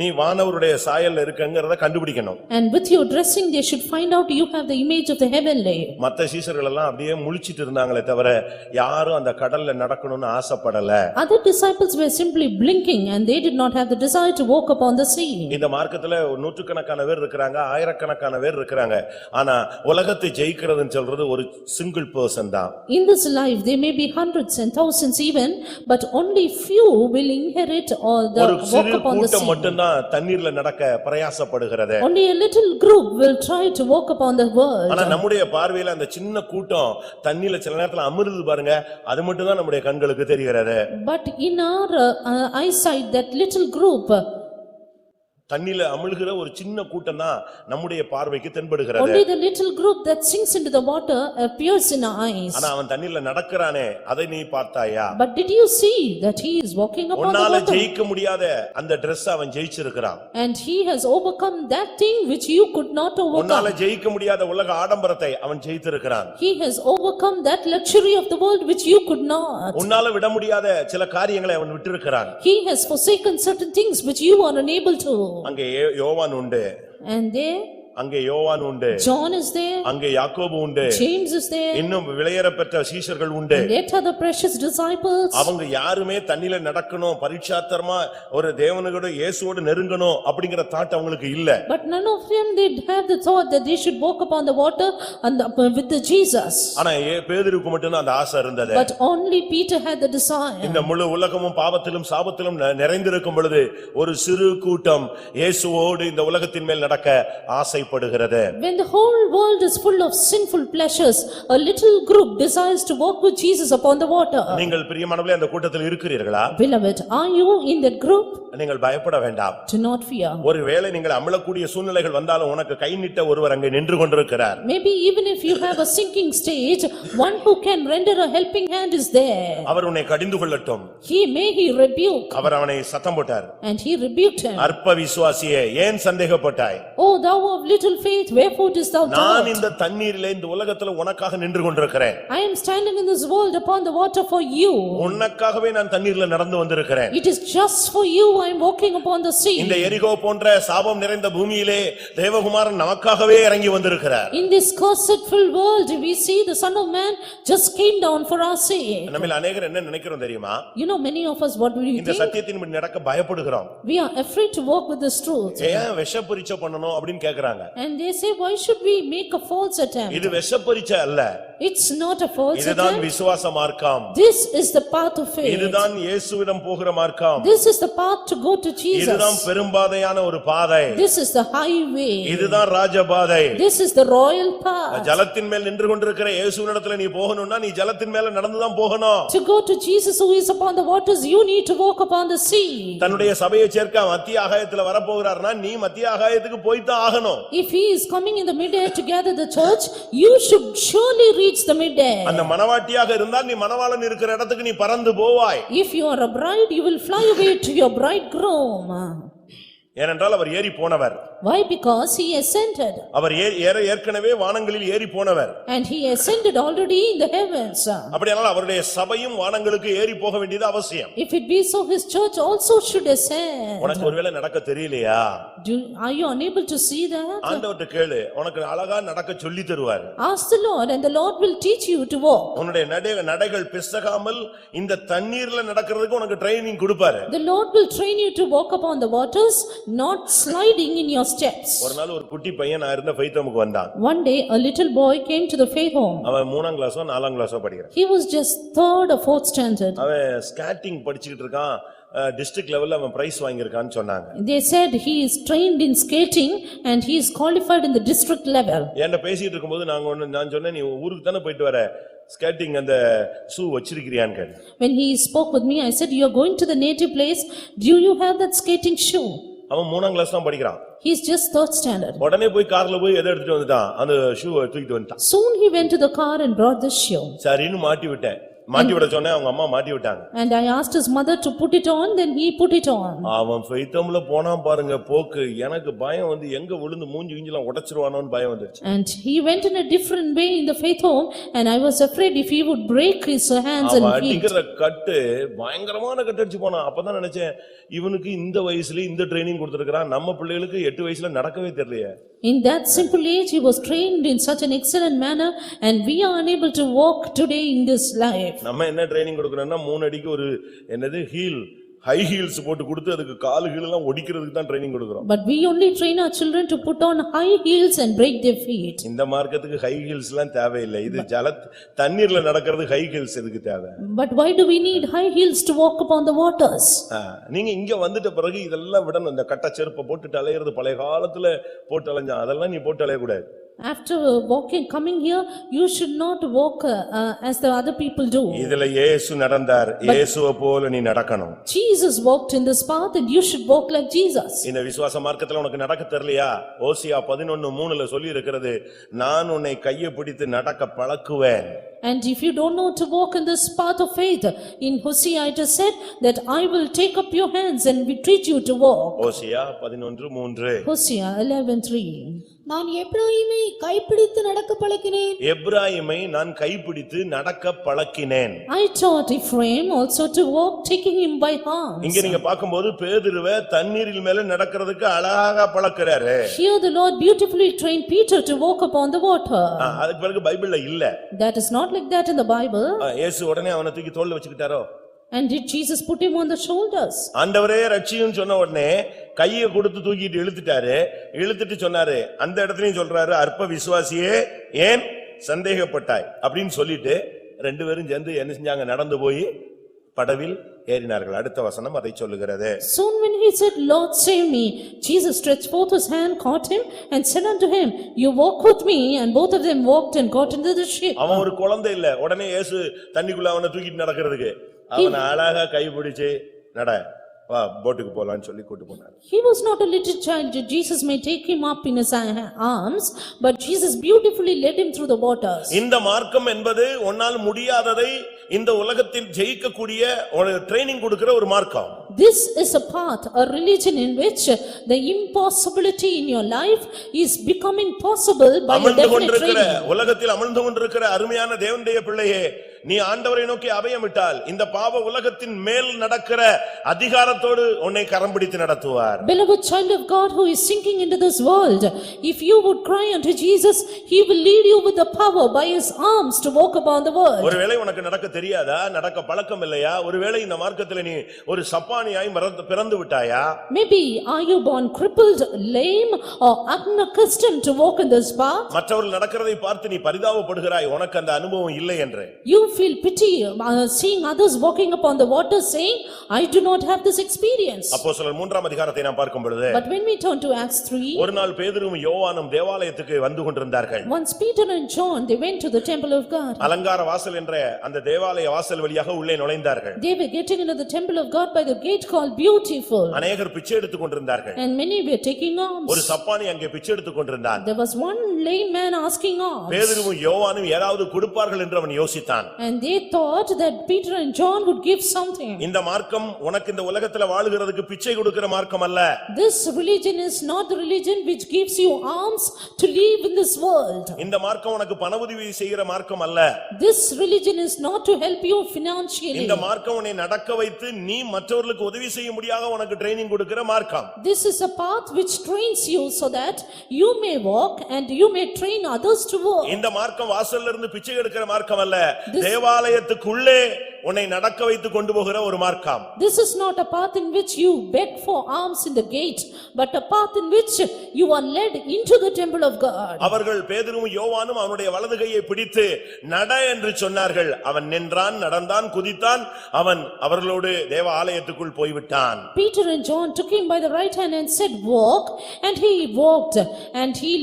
நீ வானவருடைய சாயல்ல இருக்கங்கறத கண்டுபிடிக்கணும். And with your dressing they should find out you have the image of the heavenly. மத்த சீஷர்கள் எல்லாம் அப்படியே முழிச்சிட்டு இருந்தாங்களே தவிர யாரும் அந்த கடல்ல நடக்கணும்னு ஆசைப்படல. Other disciples were simply blinking and they did not have the desire to walk upon the sea. இந்த மார்க்கத்துல நூற்றுக்கணக்கான பேர் இருக்காங்க, ஆயிரக்கணக்கான பேர் இருக்காங்க. ஆனா உலகத்தை ஜெயிக்கிறதுன்னு சொல்றது ஒரு சிங்கிள் பர்சன் தான். In this life there may be hundreds and thousands even, but only few will inherit or the walk upon the sea. கூட்டம் மட்டும் தான் தண்ணீர்ல நடக்க பிரயாசப்படுகிறது. Only a little group will try to walk upon the world. ஆனா நம்முடைய பார்வையில அந்த சின்ன கூட்டம் தண்ணீர்ல சில நேரத்துல அமிர்து பாருங்க, அது மட்டும் தான் நம்முடைய கண்களுக்கு தெரிகிறது. But in our eyesight that little group தண்ணில அமிழ்கிற ஒரு சின்ன கூட்டம் தான் நம்முடைய பார்வைக்கு தென்படுகிறது. Only the little group that sinks into the water appears in our eyes. ஆனா அவன் தண்ணில நடக்கறானே, அதை நீ பார்த்தாயா? But did you see that he is walking upon the உன்னால water? ஜெயிக்க முடியாத அந்த Dress அவன் ஜெயிச்சிருக்கிறான். And he has overcome that thing which you could not overcome. உன்னால ஜெயிக்க முடியாத உலக ஆடம்பரத்தை அவன் ஜெயித்திருக்கிறான். He has overcome that luxury of the world which you could not. உன்னால விட முடியாத சில காரியங்களை அவன் விட்டிருக்கிறான். He has forsaken certain things which you are unable to. அங்கே யோவான் உண்டு, And there அங்கே யோவான் உண்டு, John is there, அங்கே யாக்கோபு உண்டு, James is there, இன்னும் விலையேறப்பெற்ற சீஷர்கள் உண்டு. and yet other precious disciples. அவங்க யாருமே தண்ணில நடக்கணும், பரீட்சார்த்தமா ஒரு தேவனோட இயேசுவோடு நெருங்கணும் அப்படிங்கிற தாட் அவங்களுக்கு இல்ல. But none of them did have the thought that they should walk upon the water and with the Jesus. ஆனா பேதுருக்கு மட்டும் அந்த ஆசை இருந்தது. But only Peter had the desire. இந்த முழு உலகமும் பாவத்திலும் சாபத்திலும் நிறைந்திருக்கும் பொழுது ஒரு சிறு கூட்டம் இயேசுவோடு இந்த உலகத்தின் மேல் நடக்க ஆசைப்படுகிறது. When the whole world is full of sinful pleasures, a little group desires to walk with Jesus upon the water. நீங்கள் பிரியமானவர்களே அந்த கூட்டத்தில் இருக்கிறீர்களா? Beloved, are you in that group? நீங்கள் பயப்பட வேண்டாம். Do not fear. ஒருவேளை நீங்கள் அமிழக்கூடிய சூழ்நிலைகள் வந்தாலும் உனக்கு கை நீட்ட ஒருவர் அங்கே நின்று கொண்டிருக்கிறார். Maybe even if you have a sinking stage, one who can render a helping hand is there. அவர் உன்னை கடிந்து கொள்ளட்டும். He rebuke. அவர் அவனை சத்தம் போட்டார். And he rebuked him. அற்ப விசுவாசியே, ஏன் சந்தேகப்பட்டாய்? Oh, thou of little faith, wherefore didst thou doubt? நான் இந்த தண்ணீரிலே இந்த உலகத்துல உனக்காக நின்று கொண்டிருக்கிறேன். I am standing in this world upon the water for you. உனக்காகவே நான் தண்ணீர்ல நடந்து வந்திருக்கிறேன். It is just for you I am walking upon the sea. இந்த எரிகோ போன்ற சாபம் நிறைந்த பூமியிலே தேவகுமாரன் நமக்காகவே இறங்கி வந்திருக்கிறார். In this cursed-filled world, we see the Son of Man just came down for our sake. நம்மில் அநேகர் என்ன நினைக்கிறோம் தெரியுமா? You know, many of us, what do you இந்த think? சத்தியத்தின்படி நடக்க பயப்படுகிறோம். We are afraid to walk with this truth. ஏன் விஷப்பரீட்சை பண்ணணும் அப்படின்னு கேக்குறாங்க. And they say, why should we make a false attempt? இது விஷப்பரீட்சை அல்ல. It's not a false இதுதான் attempt. விசுவாச மார்க்கம். This is the path of faith. இதுதான் இயேசுவிடம் போகிற மார்க்கம். This is the path to go to Jesus. இதுதான் பெரும்பாதையான ஒரு பாதை. This is the highway. இதுதான் ராஜபாதை. This is the royal path. ஜலத்தின் மேல் நின்று கொண்டிருக்கிற இயேசுவினிடத்துல நீ போகணும்னா நீ ஜலத்தின் மேல நடந்து தான் போகணும். To go to Jesus who is upon the waters, you need to walk upon the sea. தன்னுடைய சபையை சேர்க்க மத்திய ஆகாயத்துல வர போகிறார்னா நீ மத்திய ஆகாயத்துக்கு போய் தான் ஆகணும். If he is coming in the midair to gather the church, you should surely reach the midair. அந்த மணவாட்டியாக இருந்தால் நீ மணவாளன் இருக்கிற இடத்துக்கு நீ பறந்து போவாய். If you are a bride, you will fly away to your bridegroom. ஏனென்றால் அவர் ஏறி போனவர். Why? Because he ascended. அவர் ஏற்கனவே வானங்களில் ஏறி போனவர். And he ascended already in the heavens. அப்படியானால் அவருடைய சபையும் வானங்களுக்கு ஏறி போக வேண்டியது அவசியம். If it be so, his church also should ascend. உனக்கு ஒருவேளை நடக்க தெரியலையா? Are you unable to see that? ஆண்டவர்ட்ட கேளு, உனக்கு அழகா நடக்க சொல்லி தருவார். Ask the Lord and the Lord will teach you to walk. உன்னுடைய நடைகள் பிசகாமல் இந்த தண்ணீர்ல நடக்கிறதுக்கு உனக்கு ட்ரைனிங் கொடுப்பாரு. The Lord will train you to walk upon the waters, not sliding in your steps. ஒரு நாள் ஒரு குட்டி பையன் நான் இருந்த ஃபெய்த் ஹோமுக்கு வந்தான். One day a little boy came to the faith home. அவன் 3ஆம் கிளாஸோ 4ஆம் கிளாஸோ படிக்கிறான். He was just 3rd or 4th standard. அவன் ஸ்கேட்டிங் படிச்சிட்டு இருக்கான். டிஸ்ட்ரிக்ட் லெவல்ல அவன் பிரைஸ் வாங்கியிருக்கான்னு சொன்னாங்க. They said he is trained in skating and he is qualified in the district level. என்ன பேசிட்டு இருக்கும்போது நான் சொன்னேன், நீ ஊருக்கு தானே போயிட்டு வர, ஸ்கேட்டிங் அந்த ஷூ வச்சிருக்கிறியான்னு கேட்டேன். When he spoke with me, I said, you are going to the native place, do you have that skating shoe? அவன் 3ஆம் கிளாஸ் தான் படிக்கிறான். He is just 3rd standard. உடனே போய் கார்ல போய் எதை எடுத்துட்டு வந்துட்டான், அந்த ஷூவை தூக்கிட்டு வந்துட்டான். Soon he went to the car and brought the shoe. சரின்னு மாட்டி விட்டேன். மாட்டி விட சொன்னேன், அவங்க அம்மா மாட்டி விட்டாங்க. And I asked his mother to put it on, then he put it on. அவன் ஃபெய்த் ஹோம்ல போனான் பாருங்க போக்கு, எனக்கு பயம் வந்து எங்க விழுந்து மூஞ்சி கிஞ்சிலாம் உடைச்சிருவானோன்னு பயம் வந்துருச்சு. And he went in a different way in the faith home and I was afraid if he would break his hands and அவன் feet. அடிக்கிற கட்டு பயங்கரமான கட்டு அடிச்சு போனான். அப்பதான் நினைச்சேன், இவனுக்கு இந்த வயசுல இந்த ட்ரைனிங் கொடுத்திருக்கான், நம்ம பிள்ளைகளுக்கு 8 வயசுல நடக்கவே தெரியலையே. In that simple age he was trained in such an excellent manner and we are unable to walk today in this life. நம்ம என்ன ட்ரைனிங் கொடுக்கறோம்னா 3 அடிக்கு ஒரு என்னது ஹீல் ஹை ஹீல்ஸ் போட்டு கொடுத்து அதுக்கு கால் ஹீல் எல்லாம் ஒடிக்கிறதுக்கு தான் ட்ரைனிங் கொடுக்கறோம். But we only train our children to put on high heels and break their feet. இந்த மார்க்கத்துக்கு ஹை ஹீல்ஸ் எல்லாம் தேவையில்லை. இது தண்ணீர்ல நடக்கிறது ஹை ஹீல்ஸ் எதுக்கு தேவை? But why do we need high heels to walk upon the waters? நீங்க இங்க வந்துட்ட பிறகு இதெல்லாம் விடணும். இந்த கட்ட செருப்பை போட்டுட்டு அலையிறது பழைய காலத்துல போட்டு அலைஞ்சான், அதெல்லாம் நீ போட்டு அலைய கூடாது. After coming here, you should not walk as the other people do. இதுல இயேசு நடந்தார், இயேசுவை போல நீ நடக்கணும். Jesus walked in this path and you should walk like Jesus. இந்த விசுவாச மார்க்கத்துல உனக்கு நடக்க தெரியலையா? ஓசியா 11:3 சொல்லி இருக்கிறது, நான் உன்னை கையை பிடித்து நடக்க பழக்குவேன். And if you don't know to walk in this path of faith, in Hosea it is said that I will take up your hands and we teach you to walk. Hosea 11:3. Hosea 11:3. நான் எப்பிராயீமை கைப்பிடித்து நடக்க பழக்கினேன். எப்பிராயீமை நான் கைப்பிடித்து நடக்க பழக்கினேன். I taught Ephraim also to walk, taking him by hands. இங்க நீங்க பாக்கும்போது பேதுருவை தண்ணீரில் மேல நடக்கிறதுக்கு அழகாக பழக்குறாரு. Here the Lord beautifully trained Peter to walk upon the water. அதுக்கு பிறகு பைபிள்ல இல்ல. That is not like that in the Bible. இயேசு உடனே அவனை தூக்கி தோள்ல வச்சுக்கிட்டாரோ? And did Jesus put him on the shoulders? ஆண்டவரே ரட்சியும் சொன்ன உடனே கையை கொடுத்து தூக்கிட்டு இழுத்துட்டாரு. இழுத்துட்டு சொன்னாரு, அந்த இடத்துலயும் சொல்றாரு, அற்ப விசுவாசியே ஏன் சந்தேகப்பட்டாய் அப்படின்னு சொல்லிட்டு ரெண்டு பேரும் சேர்ந்து என்ன செஞ்சாங்க, நடந்து போய் படவில் ஏறினார்கள். அடுத்த வசனம் அதை சொல்லுகிறது. Soon when he said, Lord save me, Jesus stretched forth his hand, caught him and said unto him, you walk with me. And both of them walked and got into the ship. அவன் ஒரு குழந்தை இல்ல, உடனே இயேசு தண்ணிக்குள்ள அவனை தூக்கிட்டு நடக்கிறதுக்கு அவனை அழகா கைப்பிடிச்சு நட வா போட்டுக்கு போலான்னு சொல்லி கூட்டு போனார். He was not a little child. Jesus may take him up in his arms, but Jesus beautifully led him through the waters. இந்த மார்க்கம் என்பது உன்னால் முடியாததை இந்த உலகத்தில் ஜெயிக்கக்கூடிய ஒரு ட்ரெய்னிங் கொடுக்கிற ஒரு மார்க்கம். This is a path, a religion in which the impossibility in your life is becoming possible by a definite training. உலகத்தில் அமர்ந்து கொண்டிருக்கிற அருமையான தேவனுடைய பிள்ளையே, நீ ஆண்டவரை நோக்கி அபயமிட்டால் இந்த பாவ உலகத்தின் மேல் நடக்கிற அதிகாரத்தோடு உன்னை கரம் பிடித்து நடத்துவார். Beloved child of God who is sinking into this world, if you would cry unto Jesus, he will lead you with the power by his arms to walk upon the world. ஒருவேளை உனக்கு நடக்க தெரியாதா, நடக்க பழக்கம் இல்லையா, ஒருவேளை இந்த மார்க்கத்தில் நீ ஒரு சப்பானியாய் பிறந்து விட்டாயா? Maybe are you born crippled, lame or unaccustomed to walk in this path? மற்றவர்கள் நடக்கிறதை பார்த்து நீ பரிதாபப்படுகிறாய், உனக்கு அந்த அனுபவம் இல்லை என்று. You feel pity seeing others walking upon the water, saying, I do not have this experience. அப்போஸ்தலர் 3ஆம் அதிகாரத்தை நாம் பார்க்கும் பொழுது, But when we turn to Acts 3, ஒரு நாள் பேதுருவும் யோவானும் தேவாலயத்துக்கு வந்து கொண்டிருந்தார்கள். once Peter and John, they went to the temple of God. அலங்கார வாசல் என்ற அந்த தேவாலய வாசல் வழியாக உள்ளே நுழைந்தார்கள். They were getting into the temple of God by the gate called Beautiful. அநேகர் பிச்சை எடுத்துக் கொண்டிருந்தார்கள். And many were taking alms. ஒரு சப்பானி அங்கே பிச்சை எடுத்துக் கொண்டிருந்தான். There was one lame man asking alms. பேதுருவும் யோவானும் ஏதாவது கொடுப்பார்கள் என்று அவன் யோசித்தான். And they thought that Peter and John would give something. இந்த மார்க்கம் உனக்கு இந்த உலகத்துல வாழுகிறதுக்கு பிச்சை கொடுக்கிற மார்க்கம் அல்ல. This religion is not the religion which gives you alms to live in this world. இந்த மார்க்கம் உனக்கு பண உதவி செய்கிற மார்க்கம் அல்ல. This religion is not to help you financially. இந்த மார்க்கம் உன்னை நடக்க வைத்து நீ மற்றவர்களுக்கு உதவி செய்ய முடியாத உனக்கு ட்ரெய்னிங் கொடுக்கிற மார்க்கம். This is a path which trains you so that you may walk and you may train others to walk. இந்த மார்க்கம் வாசல்ல இருந்து பிச்சை எடுக்கிற மார்க்கம் அல்ல. தேவாலயத்துக்குள்ளே உன்னை நடக்க வைத்து கொண்டு போகிற ஒரு மார்க்கம். This is not a path in which you beg for alms in the gate, but a path in which you are led into the temple of God. அவர்கள் பேதுருவும் யோவானும் அவனுடைய வலது கையை பிடித்து நட என்று சொன்னார்கள். அவன் நின்றான், நடந்தான், குதித்தான். அவன் அவர்களோடு தேவ ஆலயத்துக்குள் போய்விட்டான். Peter and John took him by the right hand and said, walk, and he walked, and he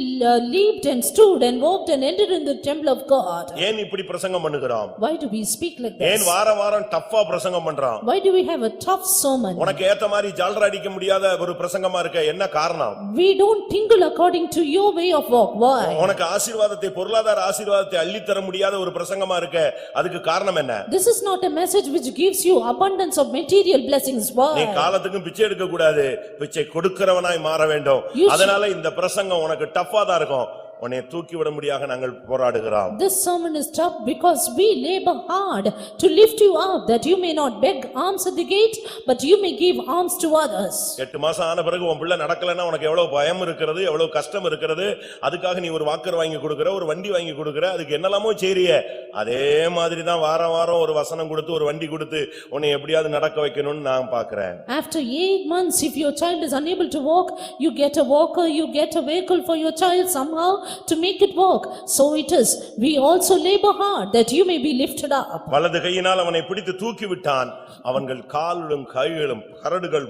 leaped and stood and walked and entered in the temple of God. ஏன் இப்படி பிரசங்கம் பண்ணுகிறோம்? Why do we speak like this? ஏன் வாரம் டஃப்பா பிரசங்கம் பண்றோம்? Why do we have a tough sermon? உனக்கு ஏத்த மாதிரி ஜால்ரா அடிக்க முடியாத ஒரு பிரசங்கமா இருக்க என்ன காரணம்? We don't tingle according to your way of walk. Why? உனக்கு ஆசீர்வாதத்தை, பொருளாதார ஆசீர்வாதத்தை அள்ளி தர முடியாத ஒரு பிரசங்கமா இருக்க அதுக்கு காரணம் என்ன? This is not a message which gives you abundance of material blessings. Why? நீ காலத்துக்கும் பிச்சை எடுக்க கூடாது, பிச்சை கொடுக்கிறவனாய் மாற வேண்டும். அதனால இந்த பிரசங்கம் உனக்கு டஃப்பா தான் இருக்கும். உன்னை தூக்கி விட முடியாக நாங்கள் போராடுகிறோம். This sermon is tough because we labor hard to lift you up, that you may not beg alms at the gate, but you may give alms to others. 8 மாசம் ஆன பிறகு உன் பிள்ளை நடக்கலன்னா உனக்கு எவ்வளவு பயம் இருக்கிறது, எவ்வளவு கஷ்டம் இருக்கிறது. அதுக்காக நீ ஒரு வாக்கர் வாங்கி கொடுக்கிற, ஒரு வண்டி வாங்கி கொடுக்கிற, அதுக்கு என்னெல்லாமோ செய்றியே. அதே மாதிரி தான் வாரம் வாரம் ஒரு வசனம் கொடுத்து ஒரு வண்டி கொடுத்து உன்னை எப்படியாவது நடக்க வைக்கணும்னு நான் பார்க்கிறேன். After 8 months, if your child is unable to walk, you get a walker, you get a vehicle for your child somehow, to make it walk. So it is, we also labor hard that you may be lifted up. வலது கையினால் அவனை பிடித்து தூக்கி விட்டான். அவன்கள் காலும் கைகளும் கரடுகள்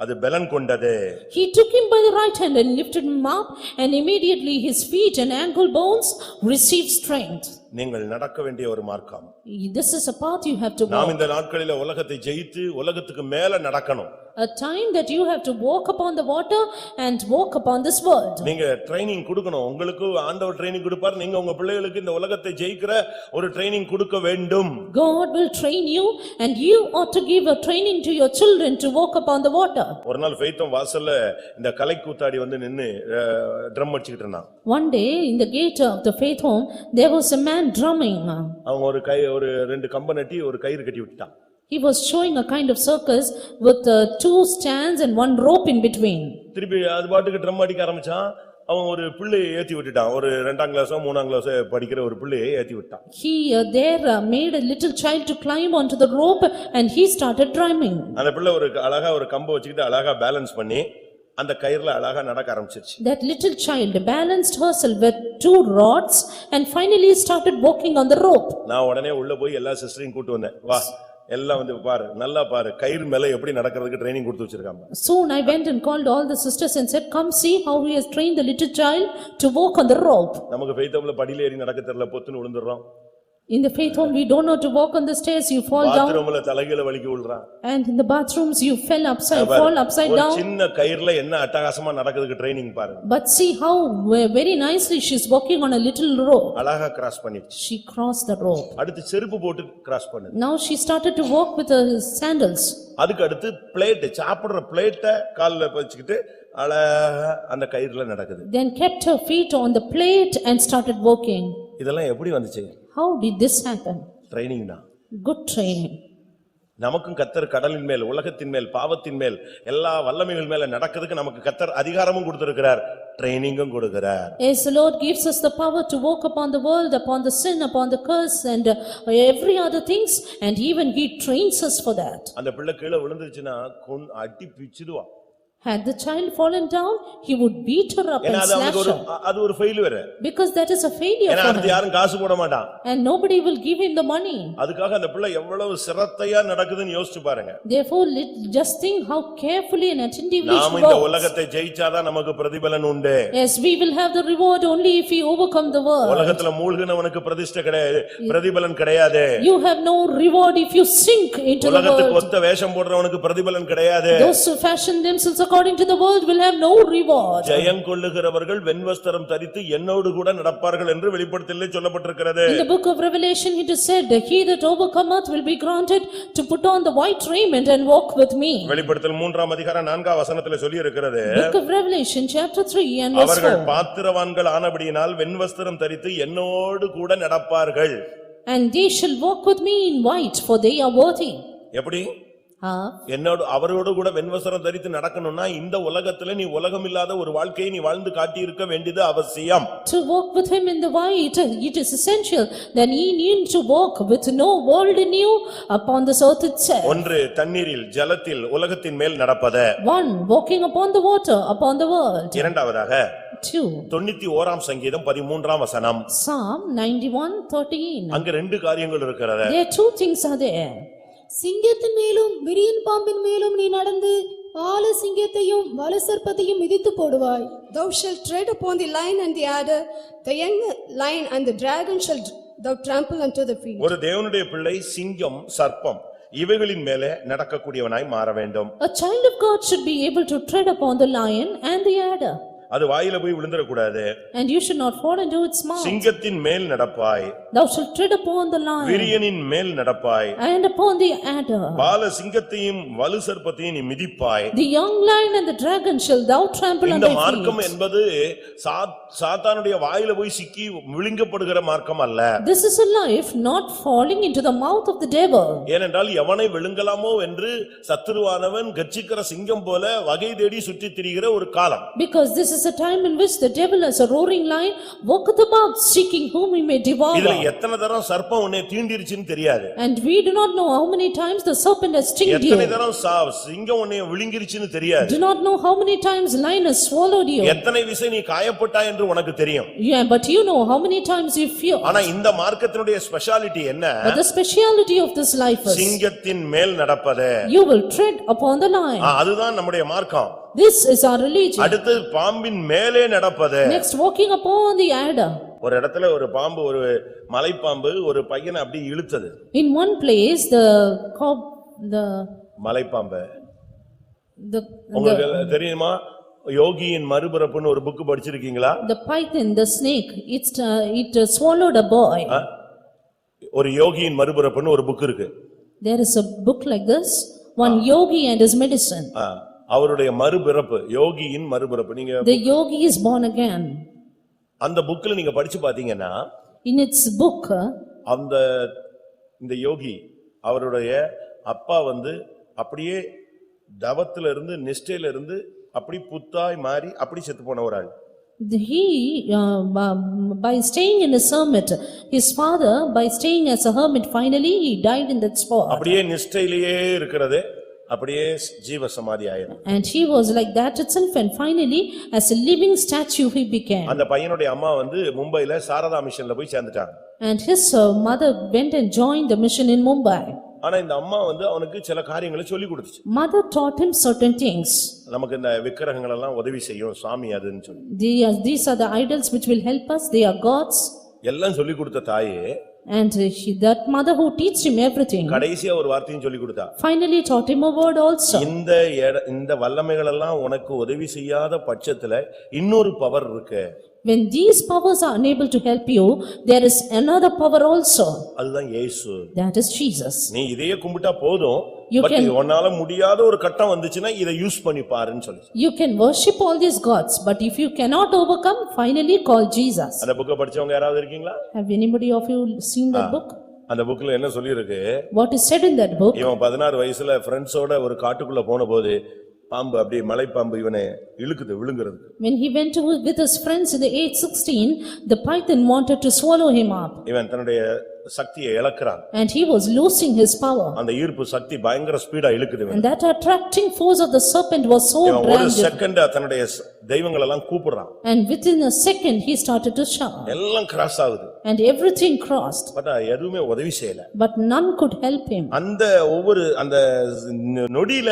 அது பலன் கொண்டது. He took him by the right hand and lifted him up, and immediately his feet and ankle bones received strength. நீங்கள் நடக்க வேண்டிய ஒரு மார்க்கம். This is a path you have to நாம் walk. இந்த நாட்களிலே உலகத்தை ஜெயித்து உலகத்துக்கு மேல நடக்கணும். A time that you have to walk upon the water and walk upon this world. நீங்க ட்ரைனிங் கொடுக்கணும். உங்களுக்கு ஆண்டவர் ட்ரைனிங் கொடுப்பார். நீங்க உங்க பிள்ளைகளுக்கு இந்த உலகத்தை ஜெயிக்கிற ஒரு ட்ரைனிங் கொடுக்க வேண்டும். God will train you and you ought to give a training to your children to walk upon the water. ஒரு நாள் ஃபெய்த்தம் வாசல்ல இந்த கலை கூத்தாடி வந்து நின்னு ட்ரம் அடிச்சிட்டு இருந்தான். One day in the gate of the faith home there was a man drumming. அவங்க ஒரு ரெண்டு கம்பை நட்டி ஒரு கயிறு கட்டி விட்டான். He was showing a kind of circus with two stands and one rope in between. திருப்பி அது பாட்டுக்கு ட்ரம் அடிக்க ஆரம்பிச்சான். அவன் ஒரு பிள்ளையை ஏத்தி விட்டுட்டான். ஒரு 2ஆம் கிளாஸோ 3ஆம் கிளாஸோ படிக்கிற ஒரு பிள்ளையை ஏத்தி விட்டான். He made a little child to climb onto the rope and he started drumming. அந்த பிள்ளை ஒரு அழகா ஒரு கம்பை வச்சுக்கிட்டு அழகா பேலன்ஸ் பண்ணி அந்த கயிறுல அழகா நடக்க ஆரம்பிச்சிருச்சு. That little child balanced herself with two rods and finally started walking on the rope. நான் உடனே உள்ள போய் எல்லா சிஸ்டரையும் கூட்டி வந்தேன். வா எல்லாம் வந்து பாரு, நல்லா பாரு, கயிறு மேல எப்படி நடக்கிறதுக்கு ட்ரைனிங் கொடுத்து வச்சிருக்காங்க. Soon I went and called all the sisters and said, come see how he has trained the little child to walk on the rope. நமக்கு ஃபெய்த்தம்ல படியில ஏறி நடக்க தெரியல, பொத்துன்னு விழுந்துறோம். In the faith home we don't know to walk on the stairs, you fall down. பாத்ரூம்ல தலைகீழ வலிக்கி விழுறான். And in the bathrooms you fall upside ஒரு down. சின்ன கயிறுல என்ன அட்டகாசமா நடக்கிறதுக்கு ட்ரைனிங் பாருங்க. But see how very nicely she is walking on a little rope. அழகா cross பண்ணிடுச்சு. She crossed the rope. அடுத்து செருப்பு போட்டு கிராஸ் பண்ணுது. Now she started to walk with her sandals. அதுக்கு அடுத்து பிளேட், சாப்பிடுற பிளேட்டை கால்ல வச்சுக்கிட்டு அழகா அந்த கயிறுல நடக்குது. Then kept her feet on the plate and started walking. இதெல்லாம் எப்படி வந்துச்சு? How did this happen? Training தான். Good training. நமக்கும் கர்த்தர் கடலின் மேல், உலகத்தின் மேல், பாவத்தின் மேல், எல்லா வல்லமைகள் மேல நடக்கிறதுக்கு நமக்கு கர்த்தர் அதிகாரமும் கொடுத்திருக்கிறார், ட்ரைனிங்கும் கொடுக்கிறார். Yes, the Lord gives us the power to walk upon the world, upon the sin, upon the curse and every other things, and even he trains us for that. அந்த பிள்ளை கீழே விழுந்துச்சுன்னா அடி பிச்சுடுவா. Had the child fallen down, he would beat her up and slash her. அது ஒரு failure. Because that is a failure ஏன்னா for அது him. யாரும் காசு போட மாட்டான். And nobody will give him the money. அதுக்காக அந்த பிள்ளை எவ்வளவு சிரத்தையா நடக்குதுன்னு யோசிச்சு பாருங்க. Therefore, just think how carefully and attentively she நாம இந்த walks. உலகத்தை ஜெயிச்சாதான் நமக்கு பிரதிபலன் உண்டு. Yes, we will have the reward only if we overcome the world. உலகத்துல மூழ்கினவனுக்கு பிரதிஷ்டை கிடையாது, பிரதிபலன் கிடையாது. You have no reward if you sink into the உலகத்துக்கு world. ஒத்த வேஷம் போடுறவனுக்கு பிரதிபலன் கிடையாது. Those who fashion themselves according to the world will have no reward. ஜெயம் கொள்ளுகிறவர்கள் வெண்வஸ்திரம் தரித்து என்னோடு கூட நடப்பார்கள் என்று வெளிப்படுத்தலிலே சொல்லப்பட்டிருக்கிறது. In the book of Revelation it is said, he that overcometh will be granted to put on the white raiment and walk with me. வெளிப்படுத்தல் 3ஆம் அதிகாரம் 4ஆம் வசனத்திலே சொல்லி இருக்கிறது. Book of Revelation chapter 3 and verse 4. அவர்கள் பாத்திரவான்கள் ஆனபடியினால் வெண்வஸ்திரம் தரித்து என்னோடு கூட நடப்பார்கள். And they shall walk with me in white, for they are worthy. எப்படி? என்னோடு அவரோடு கூட வெண்வஸ்திரம் தரித்து நடக்கணும்னா இந்த உலகத்துல நீ உலகமில்லாத ஒரு வாழ்க்கையை நீ வாழ்ந்து காட்டி இருக்க வேண்டியது அவசியம். To walk with him in the white, it is essential that ye need to walk with no world in you upon this earth itself. ஒன்று தண்ணீரில் ஜலத்தில் உலகத்தின் மேல் நடப்பது. One, walking upon the water upon the world. இரண்டாவதாக 2, 91ஆம் சங்கீதம் 13ஆம் வசனம். Psalm 91:13. அங்க ரெண்டு காரியங்கள் இருக்கிறது. There are two things are there. சிங்கத்தின் மேலும் விரியன் பாம்பின் மேலும் நீ நடந்து பால சிங்கத்தையும் வலுசர்ப்பத்தையும் மிதித்து போடுவாய். Thou shalt tread upon the lion and the adder, the young lion and the dragon shall thou trample unto the feet. ஒரு தேவனுடைய பிள்ளை சிங்கம், சர்ப்பம் இவைகளின் மேலே நடக்கக்கூடியவனாய் மாற வேண்டும். A child of God should be able to tread upon the lion and the adder. அது வாயில போய் விழுந்துற கூடாது. And you should not fall into its mouth. சிங்கத்தின் மேல் நடப்பாய். Thou shalt tread upon the lion. விரியனின் மேல் நடப்பாய். And upon the adder. பால சிங்கத்தையும் வலு சர்ப்பத்தையும் நீ மிதிப்பாய். The young lion and the dragon shall thou trample இந்த under மார்க்கம் feet. என்பது சாத்தானுடைய வாயில போய் சிக்கி விழுங்கப்படுகிற மார்க்கம் அல்ல. This is a life not falling into the mouth of the devil. ஏனென்றால் எவனை விழுங்கலாமோ என்று சத்துருவானவன் கர்ச்சிக்கிற சிங்கம் போல வகை தேடி சுற்றித் திரிகிற ஒரு காலம். Because this is is a time in which the devil as a roaring lion walketh about seeking whom he may devour. இதுல எத்தனை தரம் சர்ப்பம் உன்னை தீண்டிருச்சுன்னு தெரியாது. And we do not know how many times the serpent has stinged you. எத்தனை தரம் சிங்கம் உன்னை விழுங்கிருச்சுன்னு தெரியாது. Do not know how many times lion has swallowed you. எத்தனை விசை நீ காயப்பட்டாய் என்று உனக்கு தெரியும். Yeah, but you know how many times you fear. ஆனா இந்த மார்க்கத்தினுடைய ஸ்பெஷாலிட்டி என்ன? But the speciality of this life is சிங்கத்தின் மேல் நடப்பது. you will tread upon the lion. அதுதான் நம்முடைய மார்க்கம். This is our religion. அடுத்து பாம்பின் மேலே நடப்பது. Next, walking upon the adder. ஒரு இடத்துல ஒரு பாம்பு, ஒரு மலைப்பாம்பு ஒரு பையனை அப்படி இழுத்தது. In one place the மலைப்பாம்பு the உங்களுக்கு தெரியுமா? யோகியின் மறுபிறப்புன்னு ஒரு புக் படிச்சிருக்கீங்களா? the python, the snake, it swallowed a boy. ஒரு யோகியின் மறுபிறப்புன்னு ஒரு புக் இருக்கு. There is a book like this, one yogi and his medicine. அவருடைய மறுபிறப்பு, யோகியின் மறுபிறப்பு. நீங்க The yogi is born again. அந்த புக்ல நீங்க படிச்சு பாத்தீங்கன்னா In its book, அந்த இந்த யோகி அவருடைய அப்பா அப்படியே தவத்துல இருந்து நிஷ்டையில இருந்து அப்படி புத்தாய் மாறி அப்படி செத்து போன ஒரு ஆள். he by staying in a hermit, his father by staying as a hermit, finally he died in that spot. அப்படியே நிஷ்டையிலேயே இருக்கிறது அப்படியே ஜீவ சமாதி ஆயிடும். And he was like that itself, and finally as a living statue he became. அந்த பையனுடைய அம்மா மும்பைல சாரதா மிஷன்ல போய் சேர்ந்துட்டாங்க. And his mother went and joined the mission in Mumbai. ஆனா இந்த அம்மா அவனுக்கு சில காரியங்களை சொல்லி கொடுத்துச்சு. Mother taught him certain things. நமக்கு இந்த விக்கிரகங்கள் எல்லாம் உதவி செய்யும் சாமி அதுன்னு சொல்லி. These are the idols which will help us, they are gods. எல்லாம் சொல்லி கொடுத்த தாயே And that mother who teach him everything, கடைசியா ஒரு வார்த்தையும் சொல்லி கொடுத்தா. finally taught him a word also. இந்த வல்லமைகள் எல்லாம் உனக்கு உதவி செய்யாத பட்சத்துல இன்னொரு பவர் இருக்கு. When these powers are unable to help you, there is another power also. அதுதான் இயேசு. That is Jesus. நீ இதையே கும்பிட்டா போதும். பட் உன்னால முடியாத ஒரு கட்டம் வந்துச்சுன்னா இதை யூஸ் பண்ணி பாருன்னு சொல்லி. You can worship all these gods, but if you cannot overcome, finally call Jesus. அந்த புக்க படிச்சவங்க யாராவது இருக்கீங்களா? Have anybody of you seen that book? அந்த புக்ல என்ன சொல்லி இருக்கு? What is said in that book? இவன் 16 வயசுல ஃப்ரெண்ட்ஸோட ஒரு காட்டுக்குள்ள போனபோது பாம்பு அப்படியே மலைப்பாம்பு இவனை இழுக்குது விழுங்குறது. When he went with his friends in the age 16, the python wanted to swallow him up. இவன் தன்னுடைய சக்தியை இழக்கிறான். And he was losing his power. அந்த ஈர்ப்பு சக்தி பயங்கர ஸ்பீடா இழுக்குது. And that attracting force of the serpent was so ஒரு grand. Second தன்னுடைய தெய்வங்கள் எல்லாம் கூப்பிடுறான். And within a second he started to shout. எல்லாம் கிராஸ் ஆகுது. And everything crossed. பட் எதுவுமே உதவி செய்யல. But none could help him. அந்த அந்த நொடியில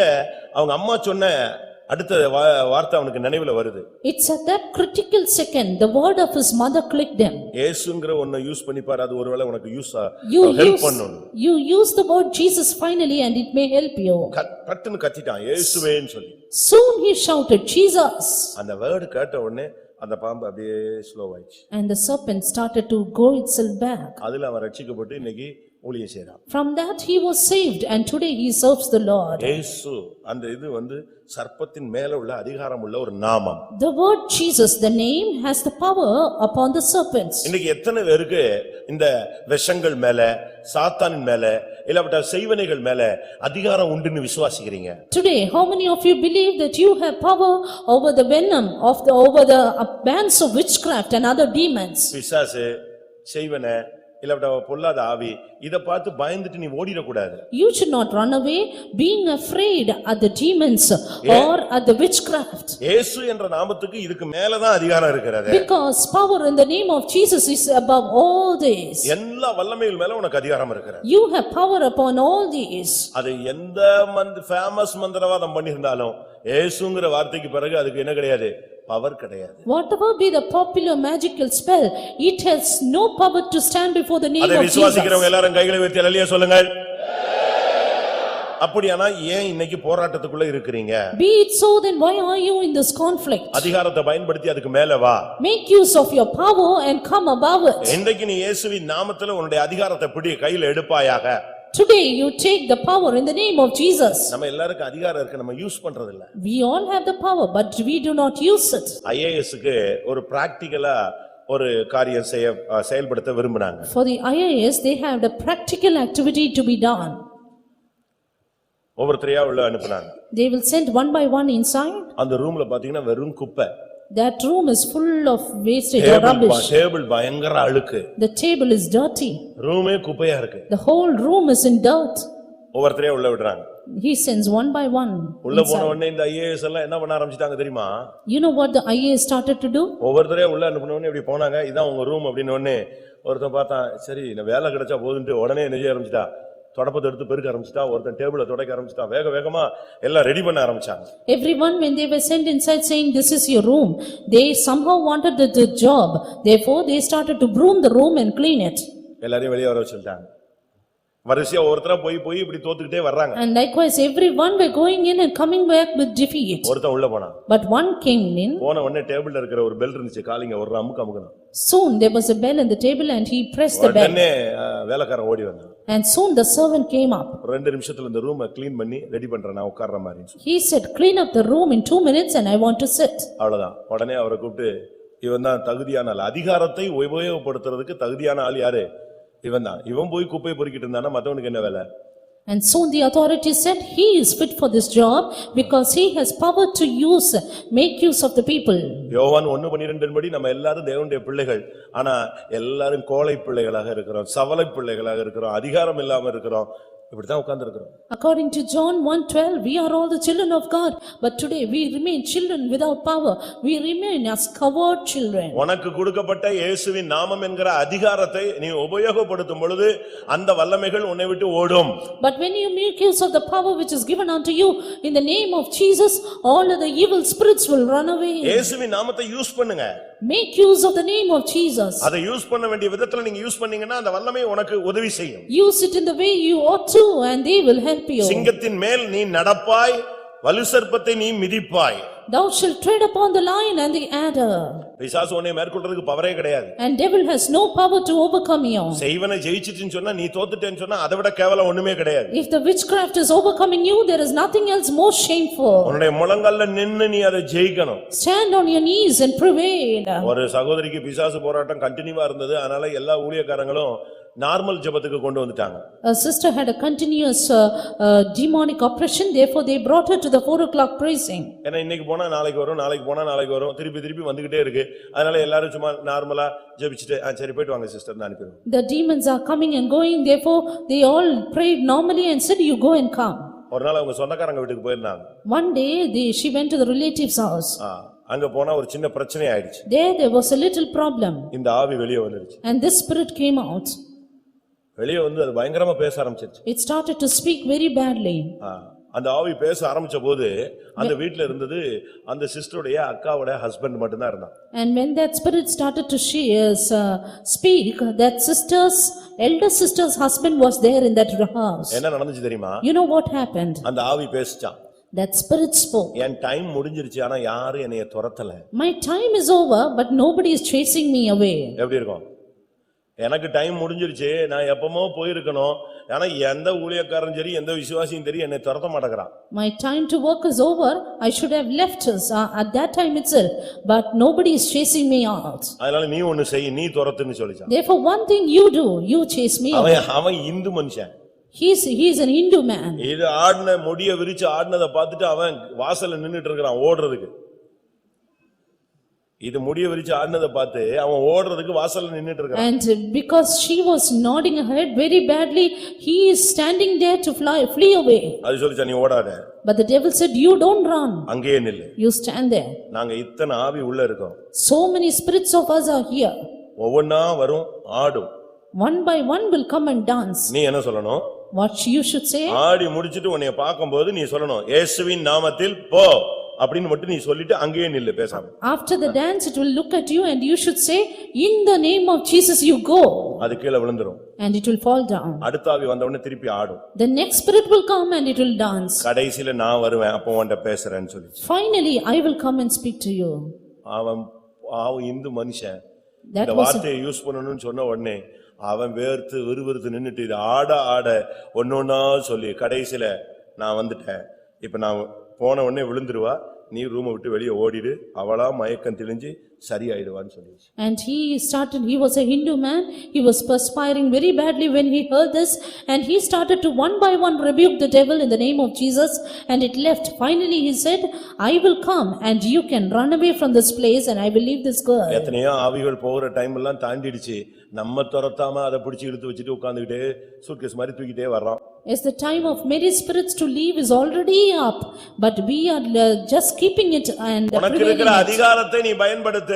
அவங்க அம்மா சொன்ன அடுத்த வார்த்தை அவனுக்கு நினைவுல வருது. It's at that critical second the word of his mother clicked him. இயேசுங்கற ஒண்ண யூஸ் பண்ணி பாரு, அது ஒருவேளை உனக்கு ஹெல்ப் பண்ணும். You use the word Jesus finally and it may help you. பட்டுன்னு கத்திட்டான் இயேசுவேன்னு சொல்லி. Soon he shouted Jesus. அந்த வேர்ட் கேட்ட உடனே அந்த பாம்பு அப்படியே ஸ்லோ ஆயிடுச்சு. And the serpent started to go itself back. அதுல அவன் ரட்சிக்கப்பட்டு இன்னைக்கு ஊழியம் செய்றான். From that he was saved and today he serves the Lord. இயேசு அந்த இது சர்ப்பத்தின் மேல உள்ள அதிகாரம் உள்ள ஒரு நாமம். The word Jesus, the name, has the power upon the serpents. இன்னைக்கு எத்தனை பேருக்கு இந்த விஷங்கள் மேல சாத்தானின் மேல இல்லப்பட்ட செய்வனைகள் மேல அதிகாரம் உண்டுன்னு விசுவாசிக்கிறீங்க? Today how many of you believe that you have power over the venom of over the bands of witchcraft and other demons? பிசாசு செய்வனை இல்லப்பட்ட பொல்லாத ஆவி இத பார்த்து பயந்துட்டு நீ ஓடிர கூடாது. You should not run away being afraid at the demons or at the witchcraft. இயேசு என்ற நாமத்துக்கு இதுக்கு மேல தான் அதிகாரம் இருக்கிறது. Because power in the name of Jesus is above all this. எல்லா வல்லமைகள் மேல உனக்கு அதிகாரம் இருக்கிறது. You have power upon all these. அது எந்த ஃபேமஸ் மந்திரவாதம் பண்ணிருந்தாலும் இயேசுங்கற வார்த்தைக்கு பிறகு அதுக்கு என்ன கிடையாது? பவர் கிடையாது. Whatever be the popular magical spell, it has no power to stand before the name of Jesus. அதை விசுவாசிக்கிறவங்க எல்லாரும் கைகளை உயர்த்தி அல்லேலூயா சொல்லுங்கள். அப்படியானா ஏன் இன்னைக்கு போராட்டத்துக்குள்ள இருக்கீங்க? Be it so, then why are you in this conflict? அதிகாரத்தை பயன்படுத்தி அதுக்கு மேல வா. Make use of your power and come above it. இன்றைக்கு நீ இயேசுவின் நாமத்திலே உன்னுடைய அதிகாரத்தை பிடி கையில் எடுப்பாயாக. Today you take the power in the name of Jesus. நம்ம எல்லாருக்கும் அதிகாரம் இருக்கு, நம்ம யூஸ் பண்றது இல்ல. We all have the power but we do not use it. ஐஏஎஸ்க்கு ஒரு பிராக்டிகலா ஒரு காரியம் செயல்படுத்த விரும்பினாங்க. For the IAS they have the practical activity to be done. ஒவ்வொருத்தரையா உள்ள அனுப்புனாங்க. They will send one by one inside. அந்த ரூம்ல பாத்தீங்கன்னா வெறும் குப்பை. That room is full of wastage or rubbish. Table பயங்கர அழுக்கு, The table is dirty. ரூமே குப்பையா இருக்கு. The whole room is in dirt. ஒவ்வொருத்தரையும் உள்ள விடுறாங்க. He sends one by one. உள்ள போன உடனே இந்த ஐஏஎஸ் எல்லாம் என்ன பண்ண ஆரம்பிச்சிட்டாங்க தெரியுமா? You know what the IAS started to do? ஒவ்வொருத்தரையும் உள்ள அனுப்புன உடனே இப்படி போனாங்க, இதான் உங்க ரூம் அப்படின்னு உடனே ஒருத்தன் பார்த்தான், சரி இந்த வேலை கிடைச்சா போதுன்ட்டு உடனே என்ன செய்ய ஆரம்பிச்சிட்டா, தொடப்பத்தை எடுத்து பெருக்க ஆரம்பிச்சிட்டா, ஒருத்தன் டேபிளை துடைக்க ஆரம்பிச்சிட்டா, வேக வேகமா எல்லாம் ரெடி பண்ண ஆரம்பிச்சாங்க. Everyone, when they were sent inside saying this is your room, they somehow wanted the job. Therefore they started to broom the room and clean it. எல்லாரையும் வெளியே வர வச்சுட்டாங்க. வரிசையா ஒருத்தரா போய் இப்படி தோத்துக்கிட்டே வர்றாங்க. And likewise everyone were going in and coming back with defeat. ஒருத்தன் உள்ள போனான். But one came in. போன உடனே டேபிள்ல இருக்கிற ஒரு பெல் இருந்துச்சு, காலிங்க ஒரு அமுக்கு அமுக்கணும். Soon there was a bell in the table and he pressed the bell. உடனே வேலைக்காரன் ஓடி வந்தான். And soon the servant came up. 2 நிமிஷத்துல இந்த ரூமை க்ளீன் பண்ணி ரெடி பண்றேன், நான் உட்கார்ற மாதிரி. He said, clean up the room in 2 minutes and I want to sit. அவ்வளவுதான். உடனே அவரை கூப்பிட்டு, இவன் தான் தகுதியான ஆள், அதிகாரத்தை உபயோகப்படுத்துறதுக்கு தகுதியான ஆள் யாரு? இவன் தான். இவன் போய் குப்பையை பொறுக்கிட்டு இருந்தானா மத்தவனுக்கு என்ன வேலை? And soon the authorities said he is fit for this job because he has power to make use of the people. யோவான் 1:12 படி நம்ம எல்லாரும் தேவனுடைய பிள்ளைகள், ஆனா எல்லாரும் கோழை பிள்ளைகளாக இருக்கிறோம், சவலை பிள்ளைகளாக இருக்கிறோம், அதிகாரம் இல்லாம இருக்கிறோம், இப்படிதான் உட்கார்ந்து இருக்கிறோம். According to John 1:12, we are all the children of God, but today we remain children without power. We remain as coward children. உனக்கு கொடுக்கப்பட்ட இயேசுவின் நாமம் என்கிற அதிகாரத்தை நீ உபயோகப்படுத்தும் பொழுது அந்த வல்லமைகள் உன்னை விட்டு ஓடும். But when you make use of the power which is given unto you in the name of Jesus, all of the evil spirits will run away. இயேசுவின் நாமத்தை யூஸ் பண்ணுங்க. Make use of the name of Jesus. அதை use பண்ண வேண்டிய விதத்துல நீங்க use பண்ணீங்கன்னா அந்த வல்லமை உனக்கு உதவி செய்யும். Use it in the way you ought to and they will help you. சிங்கத்தின் மேல் நீ நடப்பாய், வலு சர்ப்பத்தை நீ மிதிப்பாய். Thou shalt tread upon the lion and the adder. பிசாசு உன்னை மேற்கொள்றதுக்கு பவரே கிடையாது. And devil has no power to overcome you. செய்வனை ஜெயிச்சிட்டுன்னு சொன்னா நீ தோத்துட்டேன்னு சொன்னா அதை விட கேவலம் ஒண்ணுமே கிடையாது. If the witchcraft is overcoming you, there is nothing else more shameful. உன்னுடைய முழங்கால்ல நின்னு நீ அதை ஜெயிக்கணும். Stand on your knees and prevail. ஒரு சகோதரிக்கு பிசாசு போராட்டம் கண்டினியூவா இருந்தது, அதனால எல்லா ஊழியக்காரங்களும் நார்மல் ஜெபத்துக்கு கொண்டு வந்துட்டாங்க. A sister had a continuous demonic oppression, therefore they brought her to the 4 o'clock praising. ஏன்னா இன்னைக்கு போனா நாளைக்கு வரும், நாளைக்கு போனா நாளைக்கு வரும், திருப்பி வந்துகிட்டே இருக்கு. அதனால எல்லாரும் சும்மா நார்மலா ஜெபிச்சிட்டு சரி போயிட்டு வாங்க சிஸ்டர் நான் அனுப்பிடுவேன். The demons are coming and going, therefore they all prayed normally and said you go and come. ஒரு நாள் அவங்க சொந்தக்காரங்க வீட்டுக்கு போயிருந்தாங்க. One day she went to the relative's house. அங்க போனா ஒரு சின்ன பிரச்சனை ஆயிடுச்சு. There was a little problem. இந்த ஆவி வெளியே வந்துருச்சு. And this spirit came out. வெளியே வந்து அது பயங்கரமா பேச ஆரம்பிச்சிருச்சு. It started to speak very badly. அந்த ஆவி பேச ஆரம்பிச்ச போது அந்த வீட்ல இருந்தது அந்த சிஸ்டருடைய அக்காவோட ஹஸ்பண்ட் மட்டும் தான் இருந்தான். And when that spirit started to speak, that elder sister's husband was there in that house. என்ன நடந்துச்சு தெரியுமா? You know what happened? அந்த ஆவி பேசிச்சான். That spirit spoke. N time முடிஞ்சிருச்சு, ஆனா யாரும் என்னைய துரத்தல. My time is over, but nobody is chasing me away. எப்படி இருக்கும்? எனக்கு டைம் முடிஞ்சிருச்சு, நான் எப்பமோ போயிருக்கணும், ஆனா எந்த ஊழியக்காரன் சரி எந்த விசுவாசியும் சரி என்னை துரத்த மாட்டேங்கிறான். My time to work is over, I should have left us at that time itself, but nobody is chasing me out. அதனால நீ ஒன்னு செய், நீ துரத்துன்னு சொல்லிச்சான். Therefore one thing you do, you chase me. அவன் இந்து மனுஷன். He is an Hindu man. இது ஆடின முடிய விரிச்சு ஆடினதை பார்த்துட்டு அவன் வாசல்ல நின்னுட்டு இருக்கிறான் ஓடுறதுக்கு. இது முடிய விரிச்சு ஆடினதை பார்த்து அவன் ஓடுறதுக்கு வாசல்ல நின்னுட்டு இருக்கான். And because she was nodding her head very badly, he is standing there to flee away. அது சொல்லிச்சா நீ ஓடாத. But the devil said, you don't run. அங்கேயே நில்லு. You stand there. நாங்க இத்தனை ஆவி உள்ள இருக்கோம். So many spirits of us are here. ஒவ்வொன்னா வரும், ஆடும். One by one will come and dance. நீ என்ன சொல்லணும்? What you should say? ஆடி முடிச்சிட்டு உன்னை பார்க்கும்போது நீ சொல்லணும், இயேசுவின் நாமத்தில் போ அப்படின்னு மட்டும் நீ சொல்லிட்டு அங்கேயே நில்லு பேசாம. After the dance it will look at you and you should say, in the name of Jesus you go. அது கீழ விழுந்துரும். And it will fall down. அடுத்த ஆவி வந்த உடனே திருப்பி ஆடும். The next spirit will come and it will dance. கடைசில நான் வருவேன், அப்போ உன்கிட்ட பேசுறேன்னு சொல்லி. Finally I will come and speak to you. அவன் இந்து மனுஷன் இந்த வார்த்தையை யூஸ் பண்ணணும்னு சொன்ன உடனே அவன் வேர்த்து விறுவிறுத்து நின்னுட்டு இது ஆட ஒன்னொன்னா சொல்லி கடைசில நான் வந்துட்டேன், இப்ப நான் போன உடனே விழுந்துருவா, நீ ரூமை விட்டு வெளியே ஓடிடு, அவளா மயக்கம் தெளிஞ்சு சரியாயிடுவான்னு சொல்லிடுச்சு. And he was a Hindu man, he was perspiring very badly when he heard this, and he started to one by one rebuke the devil in the name of Jesus, and it left. Finally he said, I will come and you can run away from this place and I will leave this girl. எத்தனையோ ஆவிகள் போகிற time எல்லாம் தாண்டிடுச்சு, நம்ம துரத்தாம அதை பிடிச்சி இழுத்து வச்சுட்டு உட்கார்ந்துகிட்டே suitcase மாதிரி தூக்கிட்டே வர்றோம். As the time of many spirits to leave is already up, but we are just keeping it and உனக்கு prevailing இருக்கிற it. அதிகாரத்தை நீ பயன்படுத்து.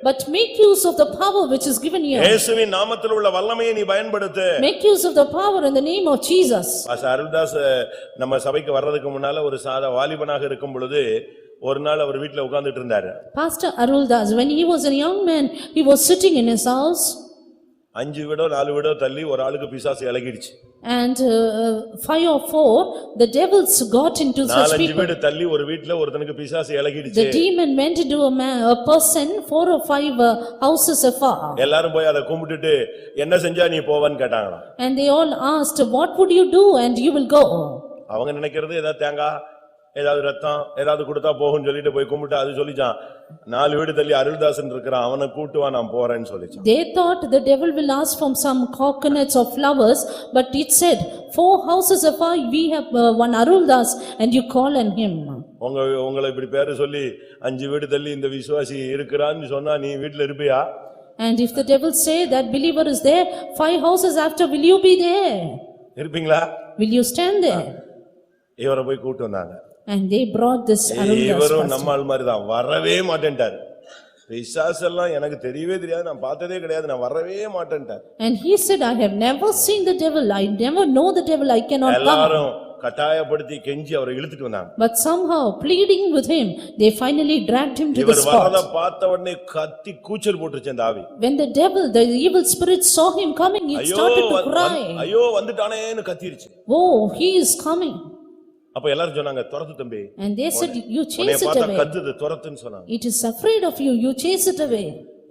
But make use of the power which is given you. இயேசுவின் நாமத்தில் உள்ள வல்லமையை நீ பயன்படுத்து. Make use of the power in the name of Jesus. Pastor Aruldas நம்ம சபைக்கு வர்றதுக்கு முன்னால ஒரு சாதா வாலிபனாக இருக்கும் பொழுது ஒரு நாள் அவர் வீட்டுல உட்கார்ந்துட்டு இருந்தாரு. Pastor Aruldas, when he was a young man, he was sitting in his house. 5 வீடோ 4 வீடோ தள்ளி ஒரு ஆளுக்கு பிசாசு இலகிடுச்சு. And 5 or 4, the devils got into such 4-5 people. வீடு தள்ளி ஒரு வீட்டுல ஒருத்தனுக்கு பிசாசு இலகிடுச்சு. The demon went into a person 4 or 5 houses afar. எல்லாரும் போய் அதை கும்பிட்டுட்டு என்ன செஞ்சா நீ போவன்னு கேட்டாங்களாம். And they all asked, what would you do and you will go? அவங்க நினைக்கிறது ஏதாவது தேங்காய் ஏதாவது ரத்தம் ஏதாவது கொடுத்தா போகும்னு சொல்லிட்டு போய் கும்பிட்டு அது சொல்லிச்சான், 4 வீடு தள்ளி அருள்தாசன் இருக்கிறான், அவனை கூட்டுவா நான் போறேன்னு சொல்லிச்சான். They thought the devil will ask from some coconuts or flowers, but it said 4 houses afar we have one Aruldas and you call on him. உங்களை இப்படி பேரு சொல்லி 5 வீடு தள்ளி இந்த விசுவாசி இருக்கிறான்னு சொன்னா நீ வீட்டுல இருப்பியா? And if the devil say that believer is there, 5 houses after, will you be there? இருப்பீங்களா? Will you stand there? இவரை போய் கூட்டு வந்தாங்க. And they brought this Aruldas இவரும் pastor. நம்மால் மாதிரிதான் வரவே மாட்டேன்ட்டார். பிசாசெல்லாம் எனக்கு தெரியவே தெரியாது, நான் பார்த்ததே கிடையாது, நான் வரவே மாட்டேன்ட்டார். And he said, I have never seen the devil, I never know the devil, I cannot come. எல்லாரும் கட்டாயப்படுத்தி கெஞ்சி அவரை இழுத்துட்டு வந்தாங்க. But somehow pleading with him, they finally dragged him to the இவர் வரத spot. பார்த்த உடனே கத்தி கூச்சல் போட்டுச்சு அந்த ஆவி. When the devil, the evil spirit saw him coming, it started to cry. ஐயோ வந்துட்டானேன்னு கத்திருச்சு. Oh, he is coming. அப்ப எல்லாரும் சொன்னாங்க துரத்து தம்பி. And they said, you உன்னை chase it பார்த்தா away. கத்துது துரத்துன்னு சொன்னாங்க. It is afraid of you, you chase it away.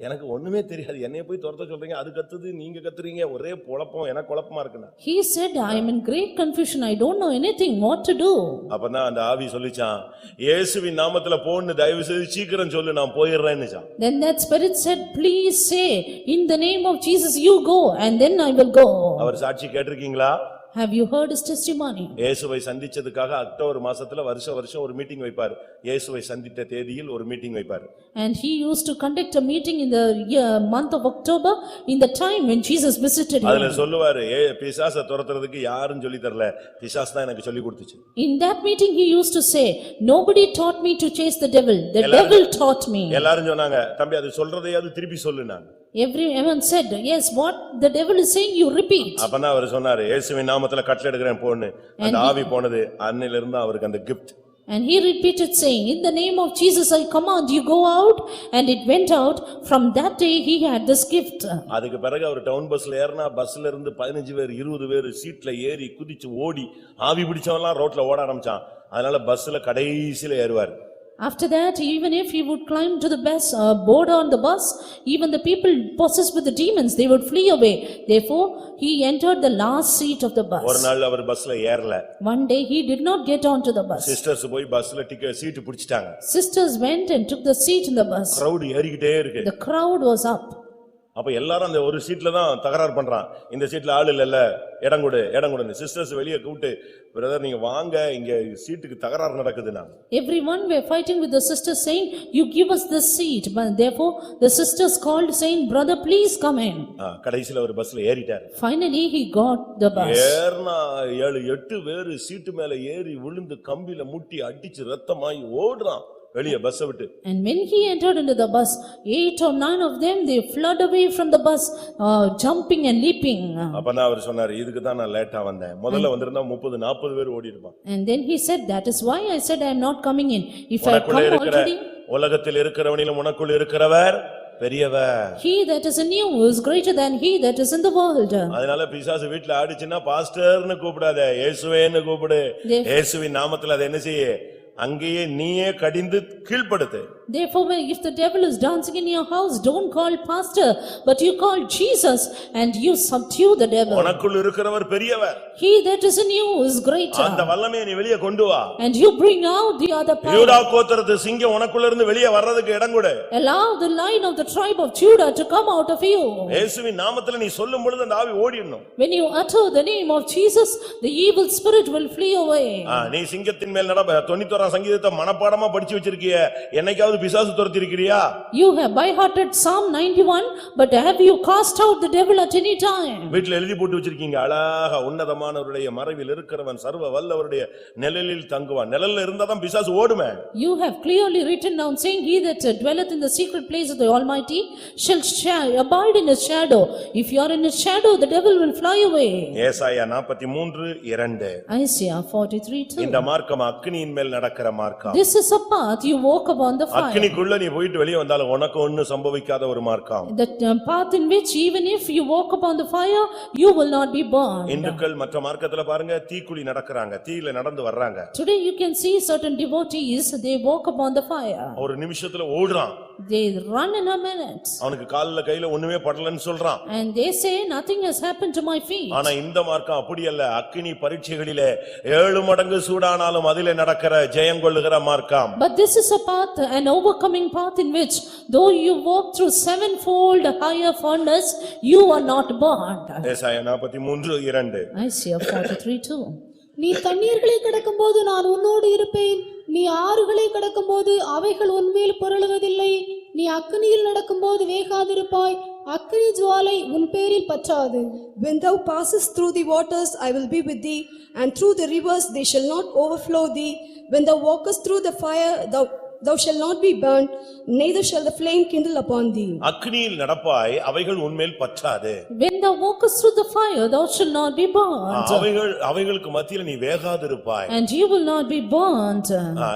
எனக்கு ஒண்ணுமே தெரியாது, என்னைய போய் துரத்த சொல்றீங்க, அது கத்துது நீங்க கத்துறீங்க, ஒரே குழப்பம், எனக்கு குழப்பமா இருக்குன்னா. He said, I am in great confusion, I don't know anything what to do. அப்பதான் அந்த ஆவி சொல்லிச்சான், இயேசுவின் நாமத்துல போன்னு தயவு செய்து சீக்கிரம் சொல்லு, நான் போயிடுறேன்னுச்சான். Then that spirit said, please say, in the name of Jesus you go and then I will go. அவர் சாட்சி கேட்டிருக்கீங்களா? Have you heard his testimony? இயேசுவை சந்திச்சதுக்காக அக்டோபர் மாசத்துல வருஷம் ஒரு மீட்டிங் வைப்பார். இயேசுவை சந்தித்த தேதியில் ஒரு மீட்டிங் வைப்பார். And he used to conduct a meeting in the month of October, in the time when Jesus visited அதுல him. சொல்லுவாரு, பிசாசை துரத்துறதுக்கு யாரும் சொல்லி தரல, பிசாசு தான் எனக்கு சொல்லி கொடுத்துச்சு. In that meeting he used to say, nobody taught me to chase the devil, the devil taught me. எல்லாரும் சொன்னாங்க, தம்பி அது சொல்றதையாவது திருப்பி சொல்லுனாங்க. Everyone said, yes, what the devil is saying you repeat. அப்பதான் அவர் சொன்னாரு, இயேசுவின் நாமத்துல கட்டளை எடுக்கிறேன் போன்னு. அந்த ஆவி போனது, அன்னையில இருந்து அவருக்கு அந்த gift. And he repeated saying, in the name of Jesus I command you go out, and it went out. From that day he had this gift. அதுக்கு பிறகு அவர் டவுன் பஸ்ல ஏறினா, பஸ்ல இருந்து 15 பேர் 20 பேர் சீட்ல ஏறி குதிச்சு ஓடி ஆவி பிடிச்சவன்லாம் ரோட்ல ஓட ஆரம்பிச்சான். அதனால பஸ்ல கடைசில ஏறுவார். After that, even if he would climb to the bus or board on the bus, even the people possessed with the demons, they would flee away. Therefore, he entered the last seat of the ஒரு bus. நாள் அவர் பஸ்ல ஏறல. One day, he did not get onto the bus. Sisters போய் பஸ்ல சீட்டு பிடிச்சிட்டாங்க. Sisters went and took the seat in the bus. Crowd ஏறிக்கிட்டே இருக்கு. The crowd was up. அப்ப எல்லாரும் அந்த ஒரு சீட்ல தான் தகராறு பண்றான். இந்த சீட்ல ஆள் இல்ல, இடம் கொடுன்னு. சிஸ்டர்ஸ் வெளியே கூப்பிட்டு, பிரதர் நீங்க வாங்க, இங்க சீட்டுக்கு தகராறு நடக்குதுன்னா. Everyone were fighting with the sisters saying, you give us this seat. But therefore, the sisters called saying, brother, please come in. கடைசில ஒரு பஸ்ல ஏறிட்டாரு. Finally, he got the bus. ஏர்னா 7-8 பேர் சீட்டு மேல ஏறி விழுந்து கம்பியில முட்டி அடிச்சு ரத்தமாயி ஓடுறான் வெளிய பஸ் விட்டு. And when he entered into the bus, 8 or 9 of them, they fled away from the bus, jumping and leaping. அப்பதான் அவர் சொன்னாரு, இதுக்கு தான் நான் லேட்டா வந்தேன், முதல்ல வந்திருந்தா 30-40 பேர் ஓடி இருப்பான். And then he said, that is why I said I am not coming in. If I come already, உலகத்தில் இருக்கிறவனிலும் உனக்குள் இருக்கிறவர் பெரியவர். he that is in you is greater than he that is in the world. அதனால பிசாசு வீட்ல ஆடிச்சுன்னா பாஸ்டர்னு கூப்பிடாத, இயேசுவேன்னு கூப்பிடு. இயேசுவின் நாமத்துல அதை என்ன செய்ய, அங்கேயே நீயே கடிந்து கீழ்ப்படுத்து. Therefore, if the devil is dancing in your house, don't call pastor, but you call Jesus and you subdue the devil. உனக்குள் இருக்கிறவர் பெரியவர். He that is in you is greater. அந்த வல்லமையை நீ வெளியே கொண்டு வா. And you bring out the other power. யூதா கோத்திரத்து சிங்கம் உனக்குள்ள இருந்து வெளியே வர்றதுக்கு இடம் கொடு. Allow the lion of the tribe of Judah to come out of you. இயேசுவின் நாமத்தில் நீ சொல்லும் பொழுது அந்த ஆவி ஓடிடணும். When you utter the name of Jesus, the evil spirit will flee away. நீ சிங்கத்தின் மேல் நடப்ப 91ஆம் சங்கீதத்தை மனப்பாடமா படிச்சு வச்சிருக்கியே, என்னைக்காவது பிசாசு துரத்தி இருக்கிறியா? You have by hearted Psalm 91, but have you cast out the devil at any time? வீட்ல எழுதி போட்டு வச்சிருக்கீங்க, அழகா உன்னதமானவருடைய மறைவில் இருக்கிறவன் சர்வ வல்லவருடைய நிழலில் தங்குவான். நிழல்ல இருந்தாதான் பிசாசு ஓடுமே. You have clearly written down saying, he that dwelleth in the secret place of the Almighty shall abide in his shadow. If you are in his shadow, the devil will fly away. ஏசாயா 43:2. Isaiah 43:2. இந்த மார்க்கம் அக்கினியின் மேல் நடக்கிற மார்க்கம். This is a path you walk upon the fire. அக்கினிக்குள்ள நீ போயிட்டு வெளியே வந்தாலும் உனக்கு ஒண்ணும் சம்பவிக்காத ஒரு மார்க்கம். The path in which even if you walk upon the fire, you will not be burned. இந்துக்கள் மற்ற மார்க்கத்துல பாருங்க, தீக்குழி நடக்கறாங்க, தீயில நடந்து வர்றாங்க. Today you can see certain devotees, they walk upon the fire. ஒரு நிமிஷத்துல ஓடுறான். They run in a minute. அவனுக்கு கால்ல கையில ஒண்ணுமே படலன்னு சொல்றான். And they say nothing has happened to my feet. ஆனா இந்த மார்க்கம் அப்படி அல்ல. அக்கினி பரீட்சைகளிலே 7 மடங்கு சூடானாலும் அதிலே நடக்கிற ஜெயங்கொள்ளுகிற மார்க்கம். But this is a path, an overcoming path in which though you walk through sevenfold higher furnace, you are not burned. ஏசாயா 43:2. Isaiah 43:2. நீ தண்ணீர்களை கடக்கும்போது நான் உன்னோடு இருப்பேன், நீ ஆறுகளை கடக்கும்போது அவைகள் உன்மேல் புரளுவதில்லை. நீ அக்கினியில் நடக்கும்போது வேகாதிருப்பாய், அக்கினி ஜுவாலை உன் பேரில் பற்றாது. When thou passest through the waters, I will be with thee, and through the rivers they shall not overflow thee. When thou walkest through the fire, thou shalt not be burned, neither shall the flame kindle upon thee. அக்கினியில் நடப்பாய், அவைகள் உன்மேல் பற்றாது. When thou walkest through the fire, thou shalt not be burned. அவைகளுக்கு மத்தியில நீ வேகாதிருப்பாய். And you will not be burned.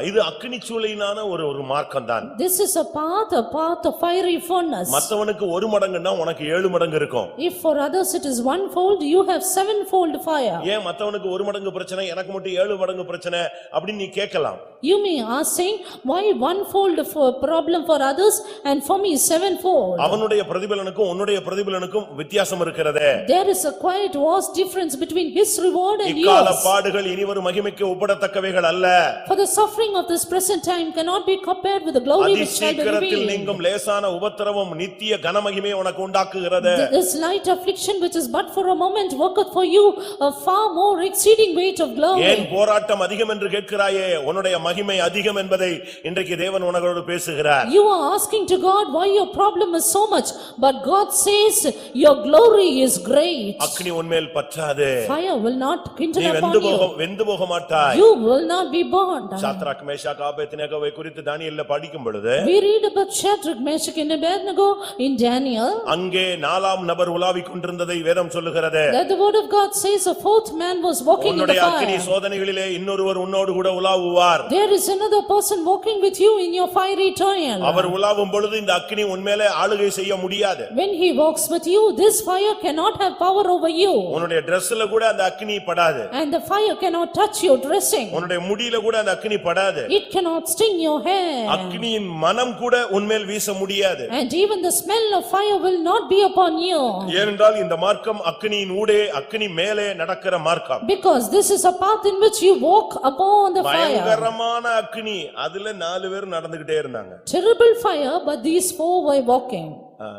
இது அக்கினி சூளையினான ஒரு மார்க்கம்தான். This is a path of fiery furnace. மத்தவனுக்கு 1 மடங்குன்னா உனக்கு 7 மடங்கு இருக்கும். If for others it is 1-fold, you have 7-fold fire. ஏன் மத்தவனுக்கு 1 மடங்கு பிரச்சனை, எனக்கு மட்டும் 7 மடங்கு பிரச்சனை அப்படி நீ கேட்கலாம். You may ask saying, why 1-fold for problem for others and for me 7-fold? அவனுடைய பிரதிபலனுக்கும் உன்னுடைய பிரதிபலனுக்கும் வித்தியாசம் இருக்கிறதே. There is a quite vast difference between his reward and இக்கால yours. பாடுகள் இனிவரும் மகிமைக்கு ஒப்பிடத்தக்கவைகள் அல்ல. For the suffering of this present time cannot be compared with the glory which shall be அதிசீக்கிரத்தில் revealed. நீங்கும் லேசான உபத்திரவம் நித்திய கனமகிமையை உனக்கு உண்டாக்குகிறது. This light affliction which is but for a moment worketh for you a far more exceeding weight of glory. ஏன் போராட்டம் அதிகம் என்று கேட்கிறாயே, உன்னுடைய மகிமை அதிகம் என்பதை இன்றைக்கு தேவன் உனகளோடு பேசுகிறார். You are asking to God why your problem is so much, but God says your glory is great. அக்கினி உன்மேல் பற்றாது. Fire will not kindle நீ upon you. வெந்து போக மாட்டாய். You will not be burned. Shadrach Meshach ஆபேத்நேகோவை குறித்து தானியேல்ல படிக்கும் பொழுது We read about Shadrach, Meshach and Abednego in Daniel. அங்கே 4ஆம் நபர் உலாவிக் கொண்டிருந்ததை வேதம் சொல்லுகிறது. That the word of God says a fourth man was walking in the உன்னுடைய அக்கினி fire. சோதனைகளிலே இன்னொருவர் உன்னோடு கூட உலாவுவார். There is another person walking with you in your fiery trial. அவர் உலாவும் பொழுது இந்த அக்கினி உன்மேலே ஆளுகை செய்ய முடியாது. When he walks with you, this fire cannot have power over you. உன்னுடைய Dressல கூட அந்த அக்கினி படாது. And the fire cannot touch your dressing. உன்னுடைய முடியில கூட அந்த அக்கினி படாது. It cannot sting your hair. அக்கினியின் மனம் கூட உன்மேல் வீச முடியாது. And even the smell of fire will not be upon you. ஏனென்றால் இந்த மார்க்கம் அக்கினியின் ஊடே அக்கினி மேலே நடக்கிற மார்க்கம். Because this is a path in which you walk upon the fire. பயங்கரமான அக்கினி, அதுல 4 பேர் நடந்துகிட்டே இருந்தாங்க. Terrible fire, but these 4 were walking.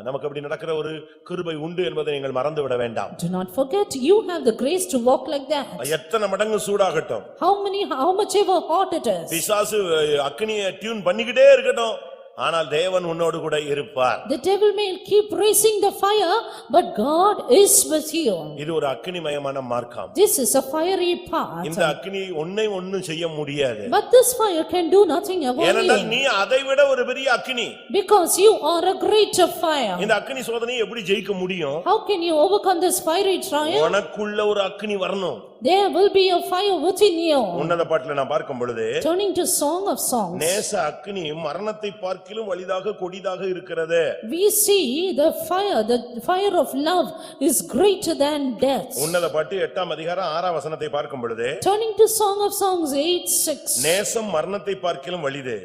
நமக்கு அப்படி நடக்கிற ஒரு கிருபை உண்டு என்பதை நீங்கள் மறந்து விட வேண்டாம். Do not forget, you have the grace to walk like that. எத்தனை மடங்கு சூடாகட்டும், How much ever hot it is. பிசாசு அக்கினியை டியூன் பண்ணிக்கிட்டே இருக்கட்டும், ஆனால் தேவன் உன்னோடு கூட இருப்பார். The devil may keep raising the fire, but God is with you. இது ஒரு அக்கினிமயமான மார்க்கம். This is a fiery path. இந்த அக்கினி உன்னை ஒண்ணும் செய்ய முடியாது. But this fire can do nothing about ஏனென்றால் you. நீ அதை விட ஒரு பெரிய அக்கினி. Because you are a greater fire. இந்த அக்கினி சோதனையை எப்படி ஜெயிக்க முடியும்? How can you overcome this fiery trial? உனக்குள்ள ஒரு அக்கினி வரணும். There will be a fire within you. உன்னத பாட்டுல நான் பார்க்கும் பொழுது Turning to Song of Songs. நேச அக்கினி மரணத்தை பார்க்க பார்க்கிலும் வலிதாக கொடிதாக இருக்கிறது. We see the fire of love is greater than death. உன்னத பாட்டு 8ஆம் அதிகாரம் 6ஆம் வசனத்தை பார்க்கும் பொழுது Turning to Song of Songs 8:6. நேசம் மரணத்தை பார்க்கிலும் வலிது.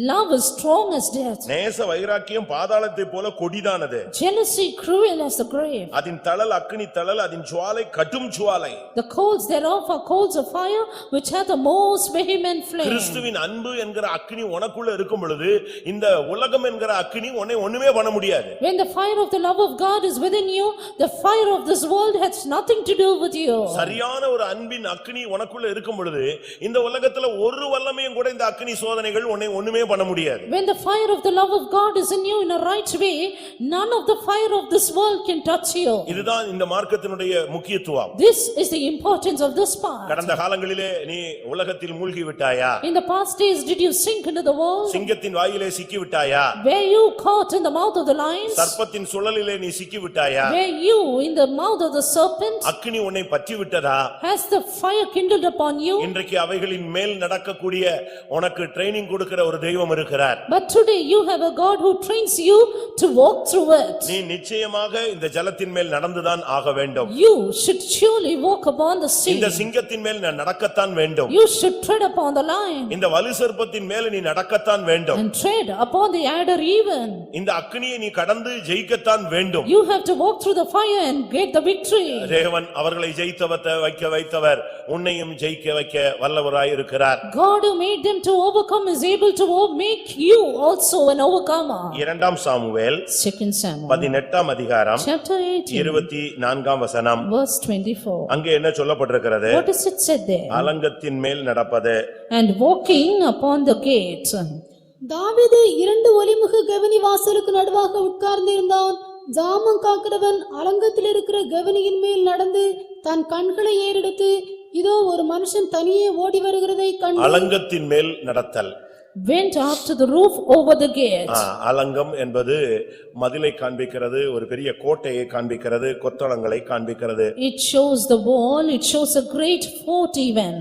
Love is strong as death. நேச வைராக்கியம் பாதாளத்தை போல கொடிதானது. Jealousy cruel as the grave. அதின் தழல் அக்கினி தழல், அதின் ஜுவாலை கடும் ஜுவாலை. The coals thereof are coals of fire, which hath the most vehement flame. கிறிஸ்துவின் அன்பு என்கிற அக்கினி உனக்குள்ள இருக்கும் பொழுது இந்த உலகம் என்கிற அக்கினி உன்னை ஒண்ணுமே பண்ண முடியாது. When the fire of the love of God is within you, the fire of this world has nothing to do with you. சரியான ஒரு அன்பின் அக்கினி உனக்குள்ள இருக்கும் பொழுது இந்த உலகத்துல ஒரு வல்லமையும் கூட இந்த அக்கினி சோதனைகள் உன்னை ஒண்ணுமே பண்ண முடியாது. When the fire of the love of God is in you in a right way, none of the fire of this world can touch you. இதுதான் இந்த மார்க்கத்தினுடைய முக்கியத்துவம். This is the importance of this part. கடந்த காலங்களிலே நீ உலகத்தில் மூழ்கி விட்டாயா? In the past days, did you sink into the world? சிங்கத்தின் வாயிலே சிக்கி விட்டாயா? Were you caught in the mouth of the lions? சர்ப்பத்தின் சுழலிலே நீ சிக்கி விட்டாயா? Were you in the mouth of the serpent? அக்கினி உன்னை பற்றி விட்டதா? Has the fire kindled upon you? இன்றைக்கு அவைகளின் மேல் நடக்கக்கூடிய உனக்கு ட்ரெய்னிங் கொடுக்கிற ஒரு தெய்வம் இருக்கிறார். But today you have a God who trains you to walk through it. நீ நிச்சயமாக இந்த ஜலத்தின் மேல் நடந்துதான் ஆக வேண்டும். You should surely walk upon the sea. இந்த சிங்கத்தின் மேல் நடக்கத்தான் வேண்டும். You should tread upon the lion. இந்த வலு சர்ப்பத்தின் மேல் நீ நடக்கத்தான் வேண்டும். And tread upon the adder even. இந்த அக்கினியை நீ கடந்து ஜெயிக்கத்தான் வேண்டும். You have to walk through the fire and get the victory. தேவன் அவர்களை வைத்தவர் உன்னையும் ஜெயிக்க வைக்க வல்லவராய் இருக்கிறார். God who made them to overcome is able to make you also an overcomer. 2 Samuel 2 Samuel 18ஆம் அதிகாரம் chapter 18 24ஆம் வசனம். verse 24. அங்கே என்ன சொல்லப்பட்டிருக்கிறது? What is it said there? அலங்கத்தின் மேல் நடப்பது. And walking upon the gate. தாவீது 2 ஒலிமுக கெவனி வாசலுக்கு நடுவாக உட்கார்ந்திருந்தான். ஜாமம் காக்கிறவன் அலங்கத்தில் இருக்கிற கெவனியின் மேல் நடந்து தன் கண்களை ஏறெடுத்து இதோ ஒரு மனுஷன் தனியே ஓடி வருகிறதை கண்டு அலங்கத்தின் மேல் நடத்தல். Went up to the roof over the gate. அலங்கம் என்பது மதிலை காண்பிக்கிறது, ஒரு பெரிய கோட்டையை காண்பிக்கிறது, கொத்தளங்களை காண்பிக்கிறது. It shows the wall, it shows a great fort even.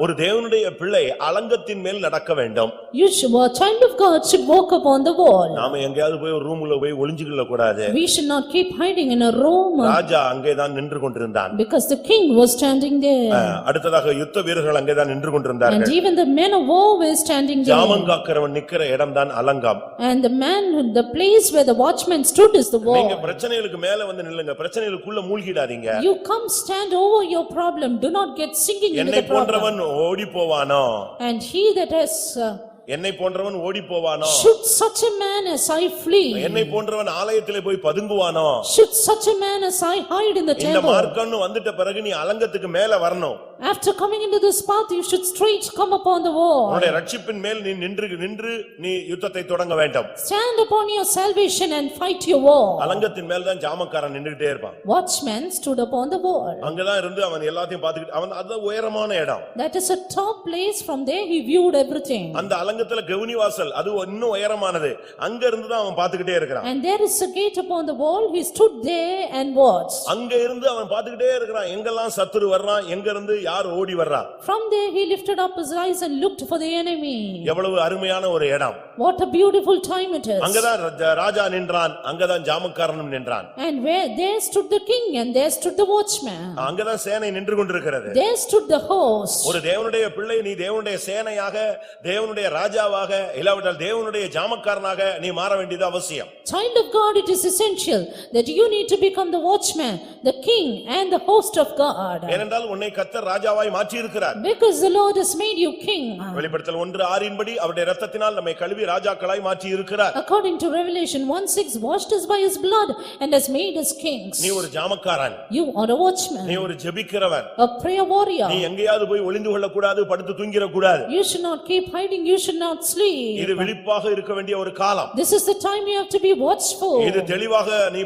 ஒரு தேவனுடைய பிள்ளை அலங்கத்தின் மேல் நடக்க வேண்டும். You should, a child of God should walk upon the wall. நாம எங்கயாவது போய் ஒரு ரூமுல போய் ஒளிஞ்சுக்கொள்ள கூடாது. We should not keep hiding in a room. ராஜா அங்கேதான் நின்று கொண்டிருந்தான். Because the king was standing there. அடுத்ததாக யுத்த வீரர்கள் அங்கேதான் நின்று கொண்டிருந்தார்கள். And even the men of war were standing there. ஜாமங்காக்கிறவன் நிக்கிற இடம்தான் அலங்கம். And the place where the watchman stood is the wall. நீங்க பிரச்சனைகளுக்கு மேல வந்து நில்லுங்க, பிரச்சனைகளுக்குள்ள மூழ்கிடாதீங்க. You come stand over your problem, do not get sinking into என்னை the problem. போன்றவன் ஓடி போவானோ? And he that has என்னை போன்றவன் ஓடி போவானோ? should such a man as I flee. என்னை போன்றவன் ஆலயத்திலே போய் பதுங்குவானோ? Should such a man as I hide in the இந்த temple. மார்க்கம்னு வந்துட்ட பிறகு நீ அலங்கத்துக்கு மேல வரணும். After coming into this path, you should straight come upon the wall. உன்னுடைய ரட்சிப்பின் மேல் நீ நின்று நீ யுத்தத்தை தொடங்க வேண்டும். Stand upon your salvation and fight your war. அலங்கத்தின் மேல் தான் ஜாமக்காரன் நின்னுட்டே இருப்பான். Watchman stood upon the wall. அங்கதான் இருந்து அவன் எல்லாத்தையும் பார்த்துக்கிட்டு, அவன் அது உயரமான இடம். That is a top place. From there he viewed everything. அந்த அலங்கத்துல கவுனி வாசல், அது இன்னும் உயரமானது. அங்க இருந்து தான் அவன் பார்த்துக்கிட்டே இருக்கிறான். And there is a gate upon the wall. He stood there and watched. அங்க இருந்து அவன் பார்த்துக்கிட்டே இருக்கிறான், எங்கெல்லாம் சத்துரு வர்றான், எங்க இருந்து யார் ஓடி வர்றா. From there he lifted up his eyes and looked for the enemy. எவ்வளவு அருமையான ஒரு இடம். What a beautiful time it is. அங்கதான் ராஜா நின்றான், அங்கதான் ஜாமக்காரனும் நின்றான். And where there stood the king and there stood the watchman. அங்கதான் சேனை நின்று கொண்டிருக்கிறது. There stood the host. ஒரு தேவனுடைய பிள்ளை நீ தேவனுடைய சேனையாக, தேவனுடைய ராஜாவாக, இல்லாவிட்டால் தேவனுடைய ஜாமக்காரனாக நீ மாற வேண்டியது அவசியம். Child of God, it is essential that you need to become the watchman, the king and the host of God. ஏனென்றால் உன்னை கர்த்தர் ராஜாவாய் மாற்றி இருக்கிறார். Because the Lord has made you king. வெளிப்படுத்தல் 1:6 படி அவருடைய இரத்தத்தினால் நம்மை கழுவி ராஜாக்களாய் மாற்றி இருக்கிறார். According to Revelation 1:6, washed us by his blood and has made us kings. நீ ஒரு ஜாமக்காரன். You are a watchman. நீ ஒரு ஜெபிக்கிறவன். A prayer warrior. நீ எங்கேயாவது போய் ஒளிந்து கொள்ள கூடாது, படுத்து தூங்கிர கூடாது. You should not keep hiding, you should not sleep. இது விழிப்பாக இருக்க வேண்டிய ஒரு காலம். This is the time you have to be watchful. இது தெளிவாக நீ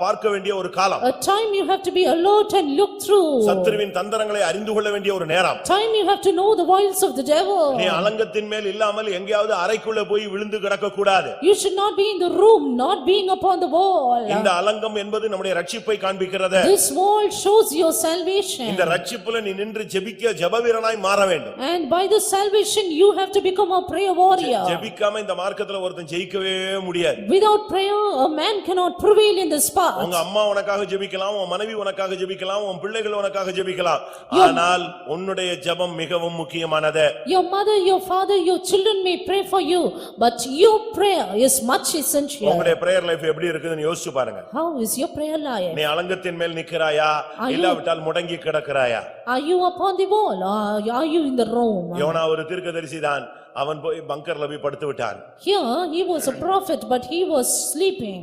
பார்க்க வேண்டிய ஒரு காலம். A time you have to be alert and look through. சத்துருவின் தந்திரங்கள் தந்திரங்களை அறிந்து கொள்ள வேண்டிய ஒரு நேரம். Time you have to know the wiles of the devil. நீ அலங்கத்தின் மேல் இல்லாமல் எங்கேயாவது அறைக்குள்ள போய் விழுந்து கிடக்க கூடாது. You should not be in the room, not being upon the wall. இந்த அலங்கம் என்பது நம்முடைய ரட்சிப்பை காண்பிக்கிறது. This wall shows your salvation. இந்த ரட்சிப்புல நீ நின்று ஜெபிக்க ஜெபவீரனாய் மாற வேண்டும். And by this salvation you have to become a prayer warrior. ஜெபிக்காம இந்த மார்க்கத்துல ஒருத்தன் ஜெயிக்கவே முடியாது. Without prayer a man cannot prevail in this path. உங்க அம்மா உனக்காக ஜெபிக்கலாம், உன் மனைவி உனக்காக ஜெபிக்கலாம், உன் பிள்ளைகள் உனக்காக ஜெபிக்கலாம். ஆனால் உன்னுடைய ஜெபம் மிகவும் முக்கியமானது. Your mother, your father, your children may pray for you, but your prayer is much essential. உங்களுடைய பிரேயர் லைஃப் எப்படி இருக்குதுன்னு யோசிச்சு பாருங்க. How is your prayer life? நீ அலங்கத்தின் மேல் நிக்கறாயா இல்லாவிட்டால் முடங்கி கிடக்கறாயா? Are you upon the wall or are you in the room? யோனா ஒரு தீர்க்கதரிசிதான், அவன் போய் பங்கர்ல போய் படுத்து விட்டான். Here he was a prophet but he was sleeping.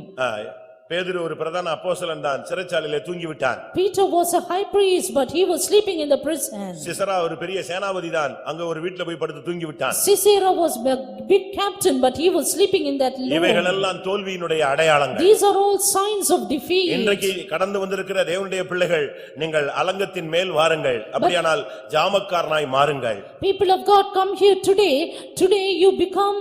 பேதுரு ஒரு பிரதான அப்போஸ்தலன் தான், சிறைச்சாலையிலே தூங்கி விட்டான். Peter was a high priest but he was sleeping in the prison. Sisera ஒரு பெரிய சேனாபதி தான், அங்க ஒரு வீட்ல போய் படுத்து தூங்கி விட்டான். Sisera was a big captain but he was sleeping in that room. இவைகள் எல்லாம் தோல்வியினுடைய அடையாளங்கள். These are all signs of defeat. இன்றைக்கு கடந்து வந்திருக்கிற தேவனுடைய பிள்ளைகள், நீங்கள் அலங்கத்தின் மேல் வாருங்கள், அப்படியானால் ஜாமக்காரனாய் மாறுங்கள். People of God, come here today. Today you become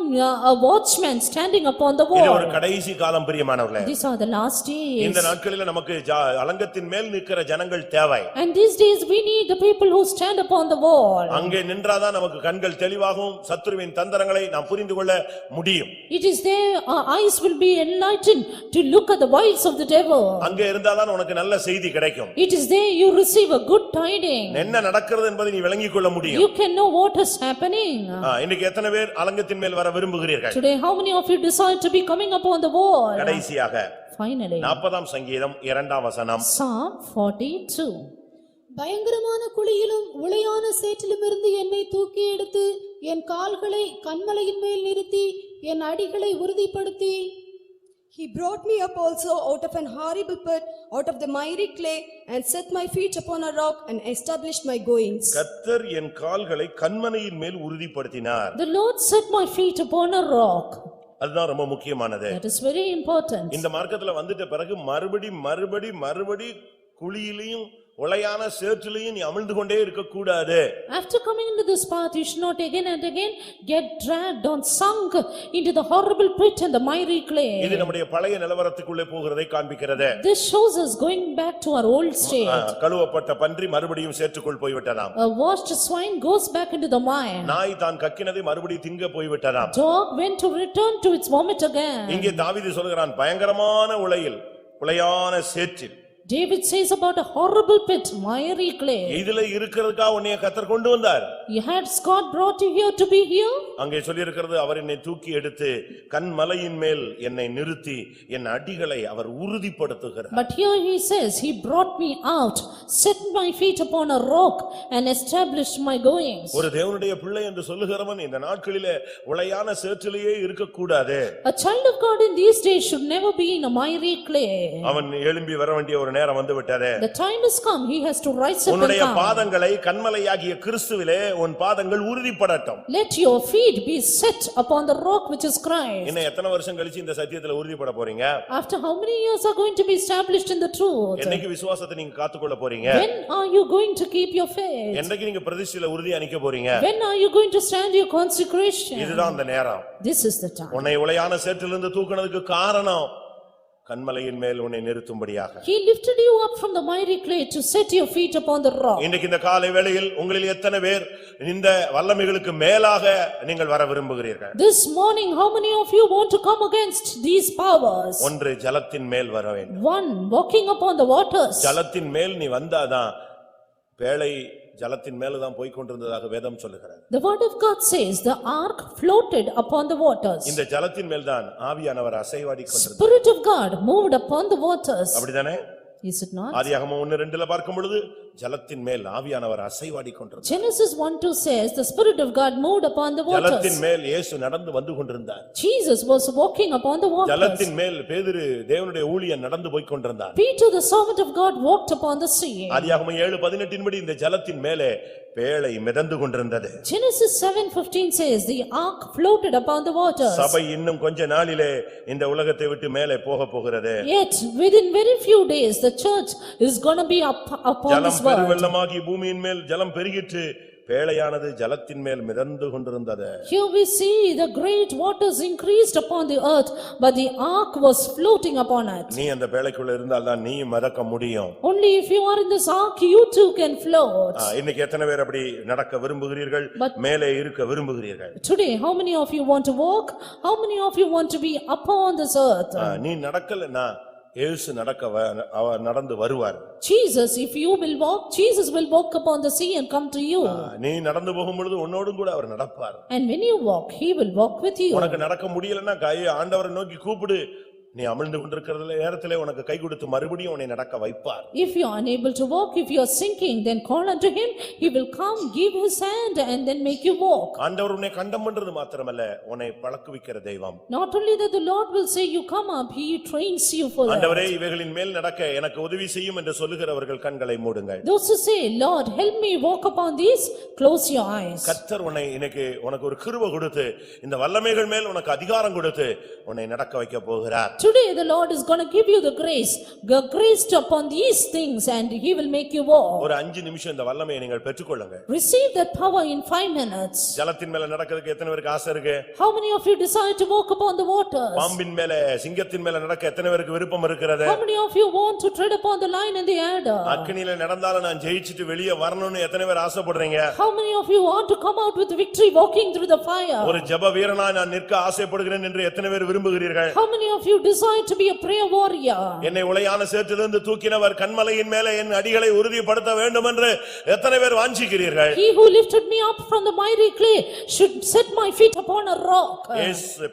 a watchman standing upon the இது wall. ஒரு கடைசி காலம் பிரியமானவர்களே. These are the last days. இந்த நாட்களிலே நமக்கு அலங்கத்தின் மேல் நிற்கிற ஜனங்கள் தேவை. And these days we need the people who stand upon the wall. அங்கே நின்றாதான் நமக்கு கண்கள் தெளிவாகும், சத்துருவின் தந்திரங்களை நாம் புரிந்து கொள்ள முடியும். It is there our eyes will be enlightened to look at the wiles of the devil. அங்கே இருந்தாதான் உனக்கு நல்ல செய்தி கிடைக்கும். It is there you receive a good tiding. என்ன நடக்கிறது என்பதை நீ விளங்கிக் கொள்ள முடியும். You can know what is happening. இன்னைக்கு எத்தனை பேர் அலங்கத்தின் மேல் வர விரும்புகிறீர்கள்? Today how many of you decide to be coming upon the wall? கடைசியாக Finally 40ஆம் சங்கீதம் 2ஆம் வசனம். Psalm 42. பயங்கரமான குழியிலும் உளையான சேற்றிலும் இருந்து என்னை தூக்கி எடுத்து என் கால்களை கன்மலையின் மேல் நிறுத்தி என் அடிகளை உறுதிப்படுத்தி He brought me up also out of an horrible pit, out of the miry clay, and set my feet upon a rock, and established my goings. கர்த்தர் என் கால்களை கன்மலையின் மேல் உறுதிப்படுத்தினார். The Lord set my feet upon a rock. அதுதான் ரொம்ப முக்கியமானது. That is very important. இந்த மார்க்கத்துல வந்துட்ட பிறகு மறுபடி குழியிலையும் உளையான சேற்றிலையும் நீ அமிழ்ந்து கொண்டே இருக்க கூடாது. After coming into this path you should not again and again get dragged or sunk into the horrible pit and the miry clay. இது நம்முடைய பழைய நிலவரத்துக்குள்ளே போகிறதை காண்பிக்கிறது. This shows us going back to our old state. கழுவப்பட்ட பன்றி மறுபடியும் சேற்றுக்குள் போய் விட்டதாம். A washed swine goes back into the mire. நாய் தான் கக்கினதை மறுபடியும் திங்க போய் விட்டதாம். Dog went to return to its vomit again. இங்கே தாவீது சொல்கிறான், பயங்கரமான உளையான சேற்றில். David says about a horrible pit, miry clay. இதுல இருக்கிறதுக்கா உன்னை கர்த்தர் கொண்டு வந்தார். Has God brought you here to be here? அங்கே சொல்லி இருக்கிறது, அவர் என்னை தூக்கி எடுத்து கன்மலையின் மேல் என்னை நிறுத்தி என் அடிகளை அவர் உறுதிப்படுத்துகிறார். But here he says, he brought me out, set my feet upon a rock and established my goings. ஒரு தேவனுடைய பிள்ளை என்று சொல்லுகிறவன் இந்த நாட்களிலே உளையான சேற்றிலேயே இருக்க கூடாது. A child of God in these days should never be in a miry clay. அவன் எழும்பி வர வேண்டிய ஒரு நேரம் வந்து விட்டதே. The time has come, he has to rise up and உன்னுடைய come. பாதங்களை கன்மலையாகிய கிறிஸ்துவிலே உன் பாதங்கள் உறுதிப்படட்டும். Let your feet be set upon the rock which is Christ. இன்னும் எத்தனை வருஷம் கழிச்சு இந்த சத்தியத்துல உறுதிப்பட போறீங்க? After how many years are going to be established in the truth? என்னைக்கு விசுவாசத்தை நீங்க காத்துக்கொள்ள போறீங்க? When are you going to keep your faith? என்னைக்கு நீங்க பிரதிஷ்டையில உறுதியா நிக்க போறீங்க? When are you going to stand your consecration? இதுதான் அந்த நேரம். This is the time. உன்னை உளையான சேற்றிலிருந்து தூக்குனதுக்கு காரணம் கன்மலையின் மேல் உன்னை நிறுத்தும்படியாக. He lifted you up from the miry clay to set your feet upon the rock. இன்றைக்கு இந்த காலை வேளையில் உங்களில் எத்தனை பேர் இந்த வல்லமைகளுக்கு மேலாக நீங்கள் வர விரும்புகிறீர்கள்? This morning how many of you want to come against these powers? ஒன்று ஜலத்தின் மேல் வர வேண்டும். One, walking upon the waters. ஜலத்தின் மேல் நீ வந்தாதான் பேழை ஜலத்தின் மேலதான் போய் கொண்டிருந்ததாக வேதம் சொல்லுகிறது. The word of God says the ark floated upon the waters. இந்த ஜலத்தின் மேல்தான் ஆவியானவர் அசைவாடி கொண்டிருந்தார். Spirit of God moved upon the waters. அப்படிதானே? Is it not? ஆதியாகமம் 1:2 பார்க்கும் பொழுது ஜலத்தின் மேல் ஆவியானவர் அசைவாடி கொண்டிருந்தார். Genesis 1:2 says the Spirit of God moved upon the waters. ஜலத்தின் மேல் இயேசு நடந்து வந்து கொண்டிருந்தார். Jesus was walking upon the waters. ஜலத்தின் மேல் பேதுரு தேவனுடைய ஊழியன் நடந்து போய் கொண்டிருந்தார். Peter the servant of God walked upon the sea. ஆதியாகமம் 7:18 படி இந்த ஜலத்தின் மேலே பேழை மிதந்து கொண்டிருந்தது. Genesis 7:15 says the ark floated upon the waters. சபை இன்னும் கொஞ்ச நாளிலே இந்த உலகத்தை விட்டு மேலே போக போகிறது. Yet within very few days the church is going to be upon the ஜலம் word. பெருவெள்ளமாகி பூமியின் மேல் ஜலம் பெருகிற்று, பேழையானது ஜலத்தின் மேல் மிதந்து கொண்டிருந்தது. Here we see the great waters increased upon the earth, but the ark was floating upon it. நீ அந்த பேழைக்குள்ள இருந்தால் தான் நீ மிதக்க முடியும். Only if you are in this ark, you too can float. இன்னைக்கு எத்தனை பேர் அப்படி நடக்க விரும்புகிறீர்கள், மேலே இருக்க விரும்புகிறீர்கள்? Today, how many of you want to walk? How many of you want to be upon this earth? நீ நடக்கலன்னா இயேசு அவர் நடந்து வருவார். Jesus, if you will walk, Jesus will walk upon the sea and come to you. நீ நடந்து போகும்பொழுது உன்னோடும் கூட அவர் நடப்பார். And when you walk, he will walk with you. உனக்கு நடக்க முடியலன்னா ஆண்டவரை நோக்கி கூப்பிடு, நீ அமிழ்ந்து கொண்டிருக்கிற நேரத்திலே உனக்கு கை கொடுத்து மறுபடியும் உன்னை நடக்க வைப்பார். If you are unable to walk, if you are sinking, then call unto him, he will come, give his hand and then make you walk. ஆண்டவர் உன்னை கண்டம் பண்றது மாத்திரமல்ல, உன்னை பழக்குவிக்கிற தெய்வம். Not only that the Lord will say you come up, he trains you for that. ஆண்டவரே இவைகளின் மேல் நடக்க எனக்கு உதவி செய்யும் என்று சொல்லுகிறவர்கள் கண்களை மூடுங்கள். Those who say, Lord, help me walk upon these, close your eyes. கர்த்தர் உன்னை இன்னைக்கு உனக்கு ஒரு கிருபை கொடுத்து, இந்த வல்லமைகள் மேல் உனக்கு அதிகாரம் கொடுத்து உன்னை நடக்க வைக்க போகிறார். Today the Lord is going to give you the grace upon these things, and he will make you walk. ஒரு 5 நிமிஷம் இந்த வல்லமையை நீங்கள் பெற்றுக்கொள்ளுங்க. Receive that power in 5 minutes. ஜலத்தின் மேல நடக்கிறதுக்கு எத்தனை பேருக்கு ஆசை இருக்கு? How many of you desire to walk upon the waters? பாம்பின் மேல சிங்கத்தின் மேல நடக்க எத்தனை பேருக்கு விருப்பம் இருக்கிறது? How many of you want to tread upon the lion and the adder? அக்கினியில நடந்தாலும் நான் ஜெயிச்சிட்டு வெளியே வரணும்னு எத்தனை பேர் ஆசைப்படுறீங்க? How many of you want to come out with victory walking through the fire? ஒரு ஜெப வீரனாய் நான் நிற்க ஆசைப்படுகிறேன் என்று எத்தனை பேர் விரும்புகிறீர்கள்? How many of you desire to be a prayer warrior? என்னை உளையான சேற்றிலிருந்து தூக்கினவர் கன்மலையின் மேலே என் அடிகளை உறுதிப்படுத்த வேண்டும் என்று எத்தனை பேர் வாஞ்சிக்கிறீர்கள்? He who lifted me up from the miry clay should set my feet upon a rock.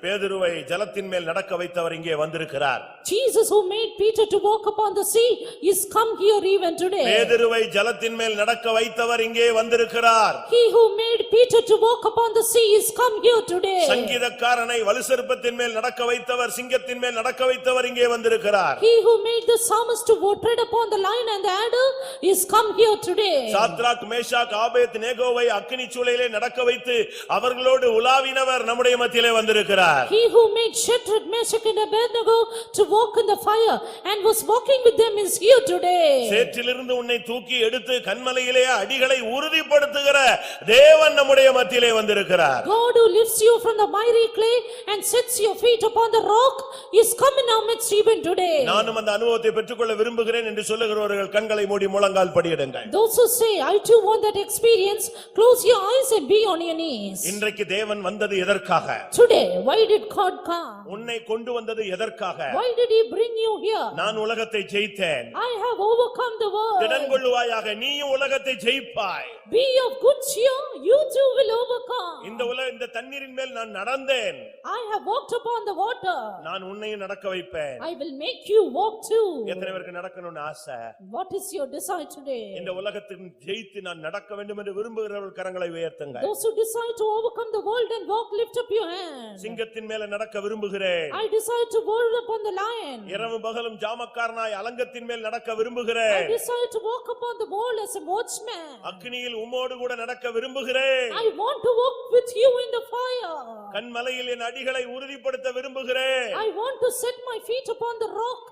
பேதுருவை ஜலத்தின் மேல் நடக்க வைத்தவர் இங்கே வந்திருக்கிறார். Jesus who made Peter to walk upon the sea is come here even today. பேதுருவை ஜலத்தின் மேல் நடக்க வைத்தவர் இங்கே வந்திருக்கிறார். He who made Peter to walk upon the sea is come here today. சங்கீதக்காரனை வலுசர்ப்பத்தின் மேல் நடக்க வைத்தவர், சிங்கத்தின் மேல் நடக்க வைத்தவர் இங்கே வந்திருக்கிறார். He who made the psalmist to tread upon the lion and the adder is come here today. Shadrach, Meshach, ஆபேத்நேகோவை அக்கினி சூளையிலே நடக்க வைத்து அவர்களோடு உலாவினவர் நம்முடைய மத்தியிலே வந்திருக்கிறார். He who made Shadrach, Meshach and Abednego to walk in the fire and was walking with them is here today. சேற்றிலிருந்து உன்னை தூக்கி எடுத்து கன்மலையிலே அடிகளை உறுதிப்படுத்துகிற தேவன் நம்முடைய மத்தியிலே வந்திருக்கிறார். God who lifts you from the miry clay and sets your feet upon the rock is come in our midst even today. நானும் அந்த அனுபவத்தை பெற்றுக்கொள்ள விரும்புகிறேன் என்று சொல்லுகிறவர்கள் கண்களை மூடி முழங்கால் படியிடுங்கள். Those who say I too want that experience, close your eyes and be on your knees. இன்றைக்கு தேவன் வந்தது எதற்காக? Today why did God come? உன்னை கொண்டு வந்தது எதற்காக? Why did he bring you here? நான் உலகத்தை ஜெயித்தேன். I have overcome the world. திடன் கொள்ளுவாயாக, நீயும் உலகத்தை ஜெயிப்பாய். Be of good cheer, you too will overcome. இந்த தண்ணீரின் மேல் நான் நடந்தேன். I have walked upon the water. நான் உன்னையும் நடக்க வைப்பேன். I will make you walk too. எத்தனை பேருக்கு நடக்கணும்னு ஆசை? What is your desire today? இந்த உலகத்தின் ஜெயித்து நான் நடக்க வேண்டும் என்று விரும்புகிறவர்கள் கரங்களை உயர்த்துங்க. Those who desire to overcome the world and walk, lift up your hand. சிங்கத்தின் மேல நடக்க விரும்புகிறேன். I desire to walk upon the lion. இரவு பகலும் ஜாமக்காரனாய் அலங்கத்தின் மேல் நடக்க விரும்புகிறேன். I desire to walk upon the wall as a watchman. அக்கினியில் உம்மோடு கூட நடக்க விரும்புகிறேன். I want to walk with you in the fire. கன்மலையில் என் அடிகளை உறுதிப்படுத்த விரும்புகிறேன். I want to set my feet upon the rock.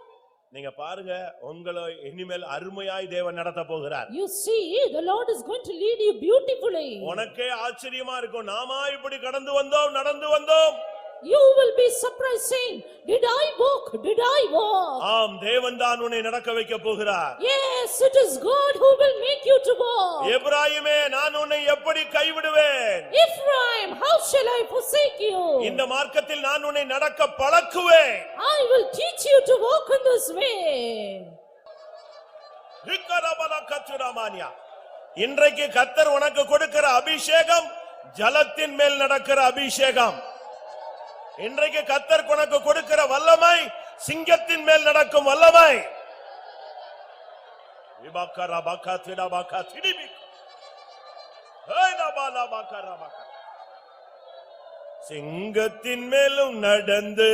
நீங்க பாருங்க, உங்களை இனிமேல் அருமையாய் தேவன் நடத்த போகிறார். You see, the Lord is going to lead you beautifully. உனக்கே ஆச்சரியமா இருக்கும், நாமா இப்படி கடந்து வந்தோம், நடந்து வந்தோம். You will be surprised saying, did I walk? Did I walk? ஆம், தேவன் தான் உன்னை நடக்க வைக்க போகிறார். Yes, it is God who will make you to walk. எபிராயிமே, நான் உன்னை எப்படி கைவிடுவேன்? Ephraim, how shall I forsake you? இந்த மார்க்கத்தில் நான் உன்னை நடக்க பழக்குவேன். I will teach you to walk in this way. இன்றைக்கு கர்த்தர் உனக்கு கொடுக்கிற அபிஷேகம் ஜலத்தின் மேல் நடக்கிற அபிஷேகம். இன்றைக்கு கர்த்தர் உனக்கு கொடுக்கிற வல்லமை சிங்கத்தின் மேல் நடக்கும் வல்லமை. சிங்கத்தின் மேலும் நடந்து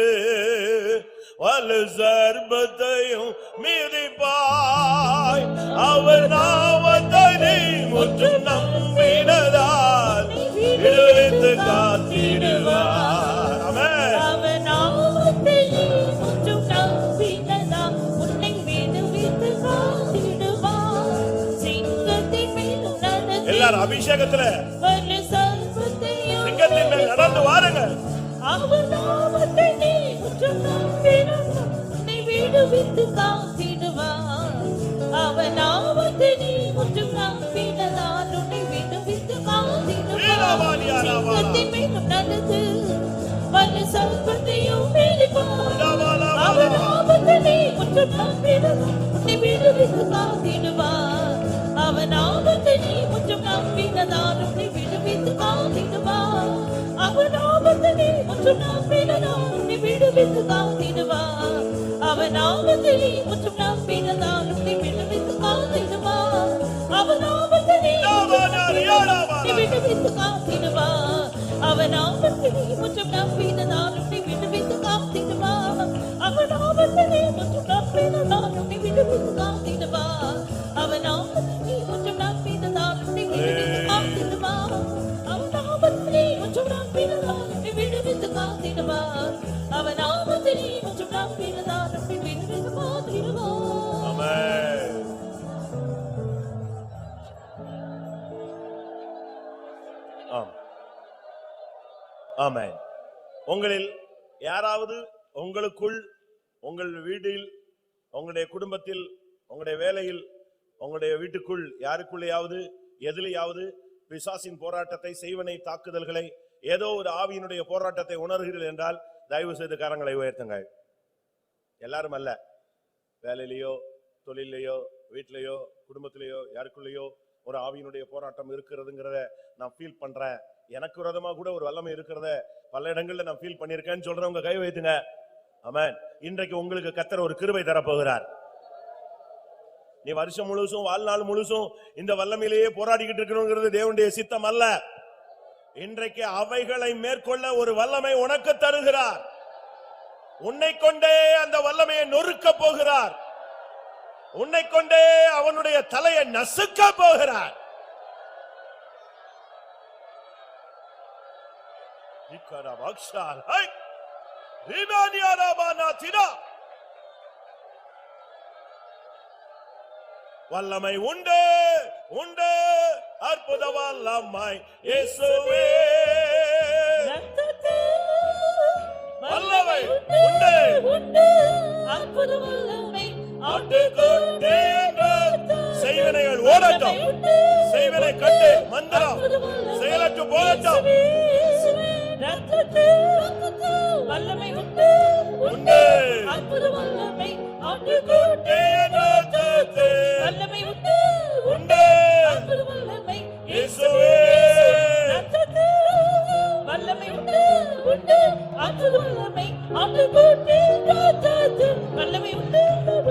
வலு சர்பத்தையும் மீதிப்பாய். அவர் நாமத்தை நீ முற்றும் நம்பினதால் விடுவித்து காத்திடுவார். ஆமென். அவர் நாமத்தை நீ முற்றும் நம்பினதால் உன்னை விடுவித்து காத்திடுவார். அபிஷேகத்துல வலு சர்வத்தையும் சிங்கத்தின் மேல் நடந்து வாருங்க. அவர் நாமத்தை நீ முற்றும் நம்பினார் உன்னை விடுவித்து காத்திடுவார். அவர் நாமத்தை நீ முற்றும் நம்பினால் உன்னை விடுவித்து காத்திடுவார். சிங்கத்தின் மேலும் நடந்து வலு சர்வத்தையும் மேலிப்பார். அவர் நாமத்தை நீ முற்றும் நம்பினால் உன்னை விடுவித்து காத்திடுவார். அவர் நாமத்தை நீ முற்றும் நம்பினால் உன்னை விடுவித்து காத்திடுவார். அவர் நாமத்தை நீ முற்றும் நம்பினால் உன்னை விடுவித்து காத்திடுவார். அவர் நாமத்தை நீ முற்றும் நம்பினால் உன்னை விடுவித்து காத்திடுவார். அவர் நாமத்தை நீ விடுவித்து காத்திடுவார். அவர் நாமத்தை நீ முற்றும் நம்பினால் உன்னை விடுவித்து காத்திடுவார். அவர் நாமத்தை நீ முற்றும் நம்பினால் உன்னை விடுவித்து காத்திடுவார். அவர் நாமத்தை நீ முற்றும் நம்பினால் உன்னை விடுவித்து காத்திடுவார். அவர் நாமத்தை நீ முற்றும் நம்பினால் உன்னை விடுவித்து காத்திடுவார். அவர் நாமத்தை நீ முற்றும் நம்பினால் உன்னை விடுவித்து காத்திடுவார். ஆமென். ஆம். ஆமென். உங்களில் யாராவது உங்களுக்குள், உங்கள் வீட்டில், உங்களுடைய குடும்பத்தில், உங்களுடைய வேலையில், உங்களுடைய வீட்டுக்குள் யாருக்குள்ளேயாவது எதிலையாவது பிசாசின் போராட்டத்தை, செய்வனை தாக்குதல்களை, ஏதோ ஒரு ஆவியினுடைய போராட்டத்தை உணர்கிறீர்கள் என்றால் தயவு செய்து கரங்களை உயர்த்துங்கள். எல்லாரும் அல்ல, வேலையிலேயோ தொழிலையோ வீட்டிலேயோ குடும்பத்திலேயோ யாருக்குள்ளேயோ ஒரு ஆவியினுடைய போராட்டம் இருக்கிறதுங்கிறத நான் ஃபீல் பண்றேன். எனக்கு விரோதமா கூட ஒரு வல்லமை இருக்கிறத பல இடங்கள்ல நான் ஃபீல் பண்ணிருக்கேன்னு சொல்றவங்க கை வைத்துங்க. ஆமென். இன்றைக்கு உங்களுக்கு கர்த்தர் ஒரு கிருபை தரப்போகிறார். நீ வருஷம் முழுசும் வாழ்நாள் முழுசும் இந்த வல்லமையிலேயே போராடிக்கிட்டு இருக்கணுங்கிறது தேவனுடைய சித்தம் அல்ல. இன்றைக்கு அவைகளை மேற்கொள்ள ஒரு வல்லமை உனக்கு தருகிறார். உன்னை கொண்டே அந்த வல்லமையை நொறுக்க போகிறார். உன்னை கொண்டே அவனுடைய தலையை நசுக்க போகிறார். வல்லமை உண்டு, உண்டு, அற்புத வல்லமை இயேசுவே. வல்லமை உண்டு, உண்டு, அற்புத வல்லமை ஆட்டுக்குட்டி செய்வனைகள் ஓடட்டும், செய்வனை கட்டு மந்திரம் செயலற்று போகட்டும். வல்லமை உண்டு, உண்டு, அற்புத வல்லமை ஆட்டுக்குட்டி வல்லமை உண்டு, உண்டு, அற்புத வல்லமை இயேசுவே. வல்லமை உண்டு, உண்டு, அற்புத வல்லமை ஆட்டுக்குட்டி வல்லமை உண்டு,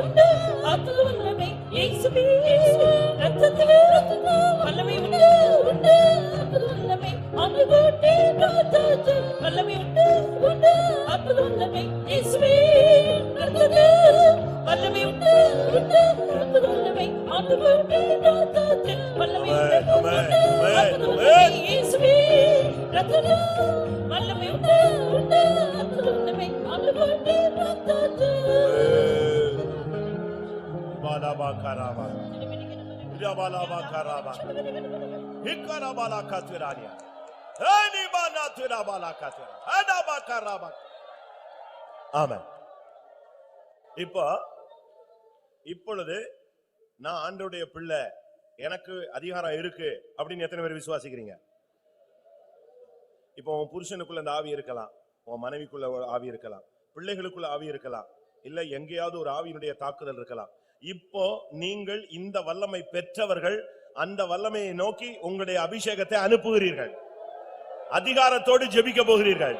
உண்டு, அற்புத வல்லமை இயேசுவே. ரத்தத்திலே வல்லமை உண்டு, உண்டு, அற்புத வல்லமை ஆட்டுக்குட்டி வல்லமை உண்டு, உண்டு, அற்புத வல்லமை இயேசுவே. ரத்தத்திலே வல்லமை உண்டு, உண்டு, அற்புத வல்லமை ஆட்டுக்குட்டி வல்லமை உண்டு, உண்டு, அற்புத வல்லமை இயேசுவே. ரத்தத்திலே வல்லமை உண்டு, உண்டு, அற்புத வல்லமை ஆட்டுக்குட்டி பாலாபாகாராபா இராபாலாபாகாராபா இக்கராபாலாகாத்விரானியா ஏனிபானாத்விராபாலாகாத்விரா அடாபாகாராபா. ஆமென். இப்பொழுது நான் ஆண்டவருடைய பிள்ளை, எனக்கு அதிகாரம் இருக்கு அப்படின்னு எத்தனை பேர் விசுவாசிக்கிறீங்க? இப்போ உன் புருஷனுக்குள்ள அந்த ஆவி இருக்கலாம், உன் மனைவிக்குள்ள ஒரு ஆவி இருக்கலாம், பிள்ளைகளுக்குள்ள ஆவி இருக்கலாம், இல்ல எங்கேயாவது ஒரு ஆவியினுடைய தாக்குதல் இருக்கலாம். இப்போ நீங்கள் இந்த வல்லமை பெற்றவர்கள் அந்த வல்லமையை நோக்கி உங்களுடைய அபிஷேகத்தை அனுப்புகிறீர்கள். அதிகாரத்தோடு ஜெபிக்க போகிறீர்கள்.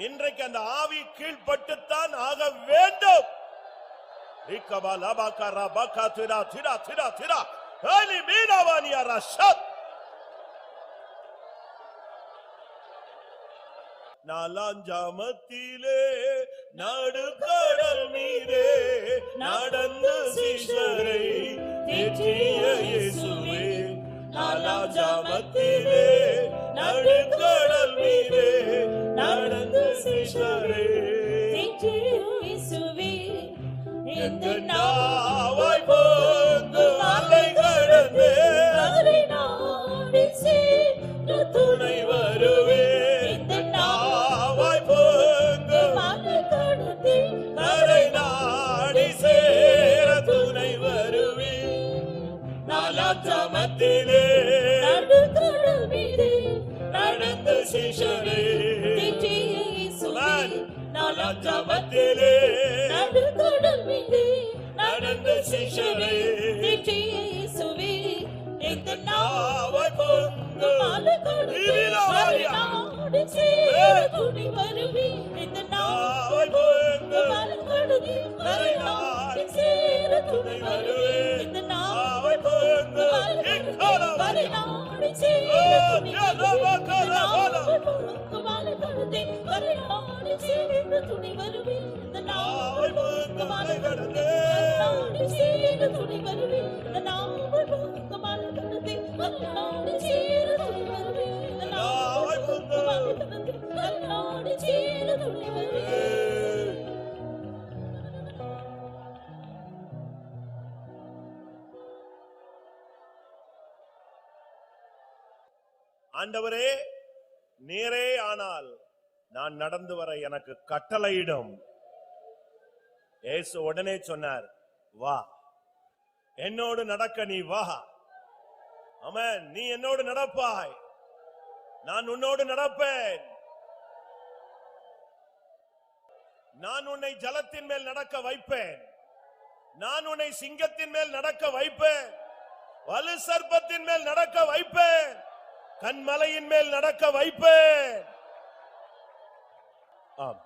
இன்றைக்கு அந்த ஆவி கீழ்பட்டுத்தான் ஆக வேண்டும். நாலாஞ்சாமத்திலே நடுக்கடல் மீதே நடந்து சீஷரை தேற்றிய இயேசுவே. நாலாஞ்சாமத்திலே நடுக்கடல் மீதே நடந்து சீஷரை தேற்றிய இயேசுவே. எந்த நாவாய் போந்து அலை கடந்து அதை நான் ஜபத்திலே நடுக்கடல் மீது நடந்த சீஷரே தேற்றிய இயேசுவே நாலா ஜபத்திலே நடுக்கடல் மீது நடந்த சீஷரே தேற்றிய இயேசுவே இந்த நாவை பொங்கு நாடு சேர துணி வருவி இந்த நாவை பொங்கு நாடு சேர துணி வருவி இந்த நாவை பொங்கு நாடு சேர துணி வருவி இந்த நாவை பொங்கு நாடு சேர துணி வருவி இந்த நாவை பொங்கு நாடு சேர துணி வருவி இந்த நாவை பொங்கு நாடு சேர துணி வருவி. ஆண்டவரே, நீரே ஆனால் நான் நடந்து வர எனக்கு கட்டளையிடும். இயேசு உடனே சொன்னார், வா, என்னோடு நடக்க நீ வா. ஆமென். நீ என்னோடு நடப்பாய், நான் உன்னோடு நடப்பேன். நான் உன்னை ஜலத்தின் மேல் நடக்க வைப்பேன், நான் உன்னை சிங்கத்தின் மேல் நடக்க வைப்பேன், வலு சர்ப்பத்தின் மேல் நடக்க வைப்பேன், கண்மலையின் மேல் நடக்க வைப்பேன். ஆம்.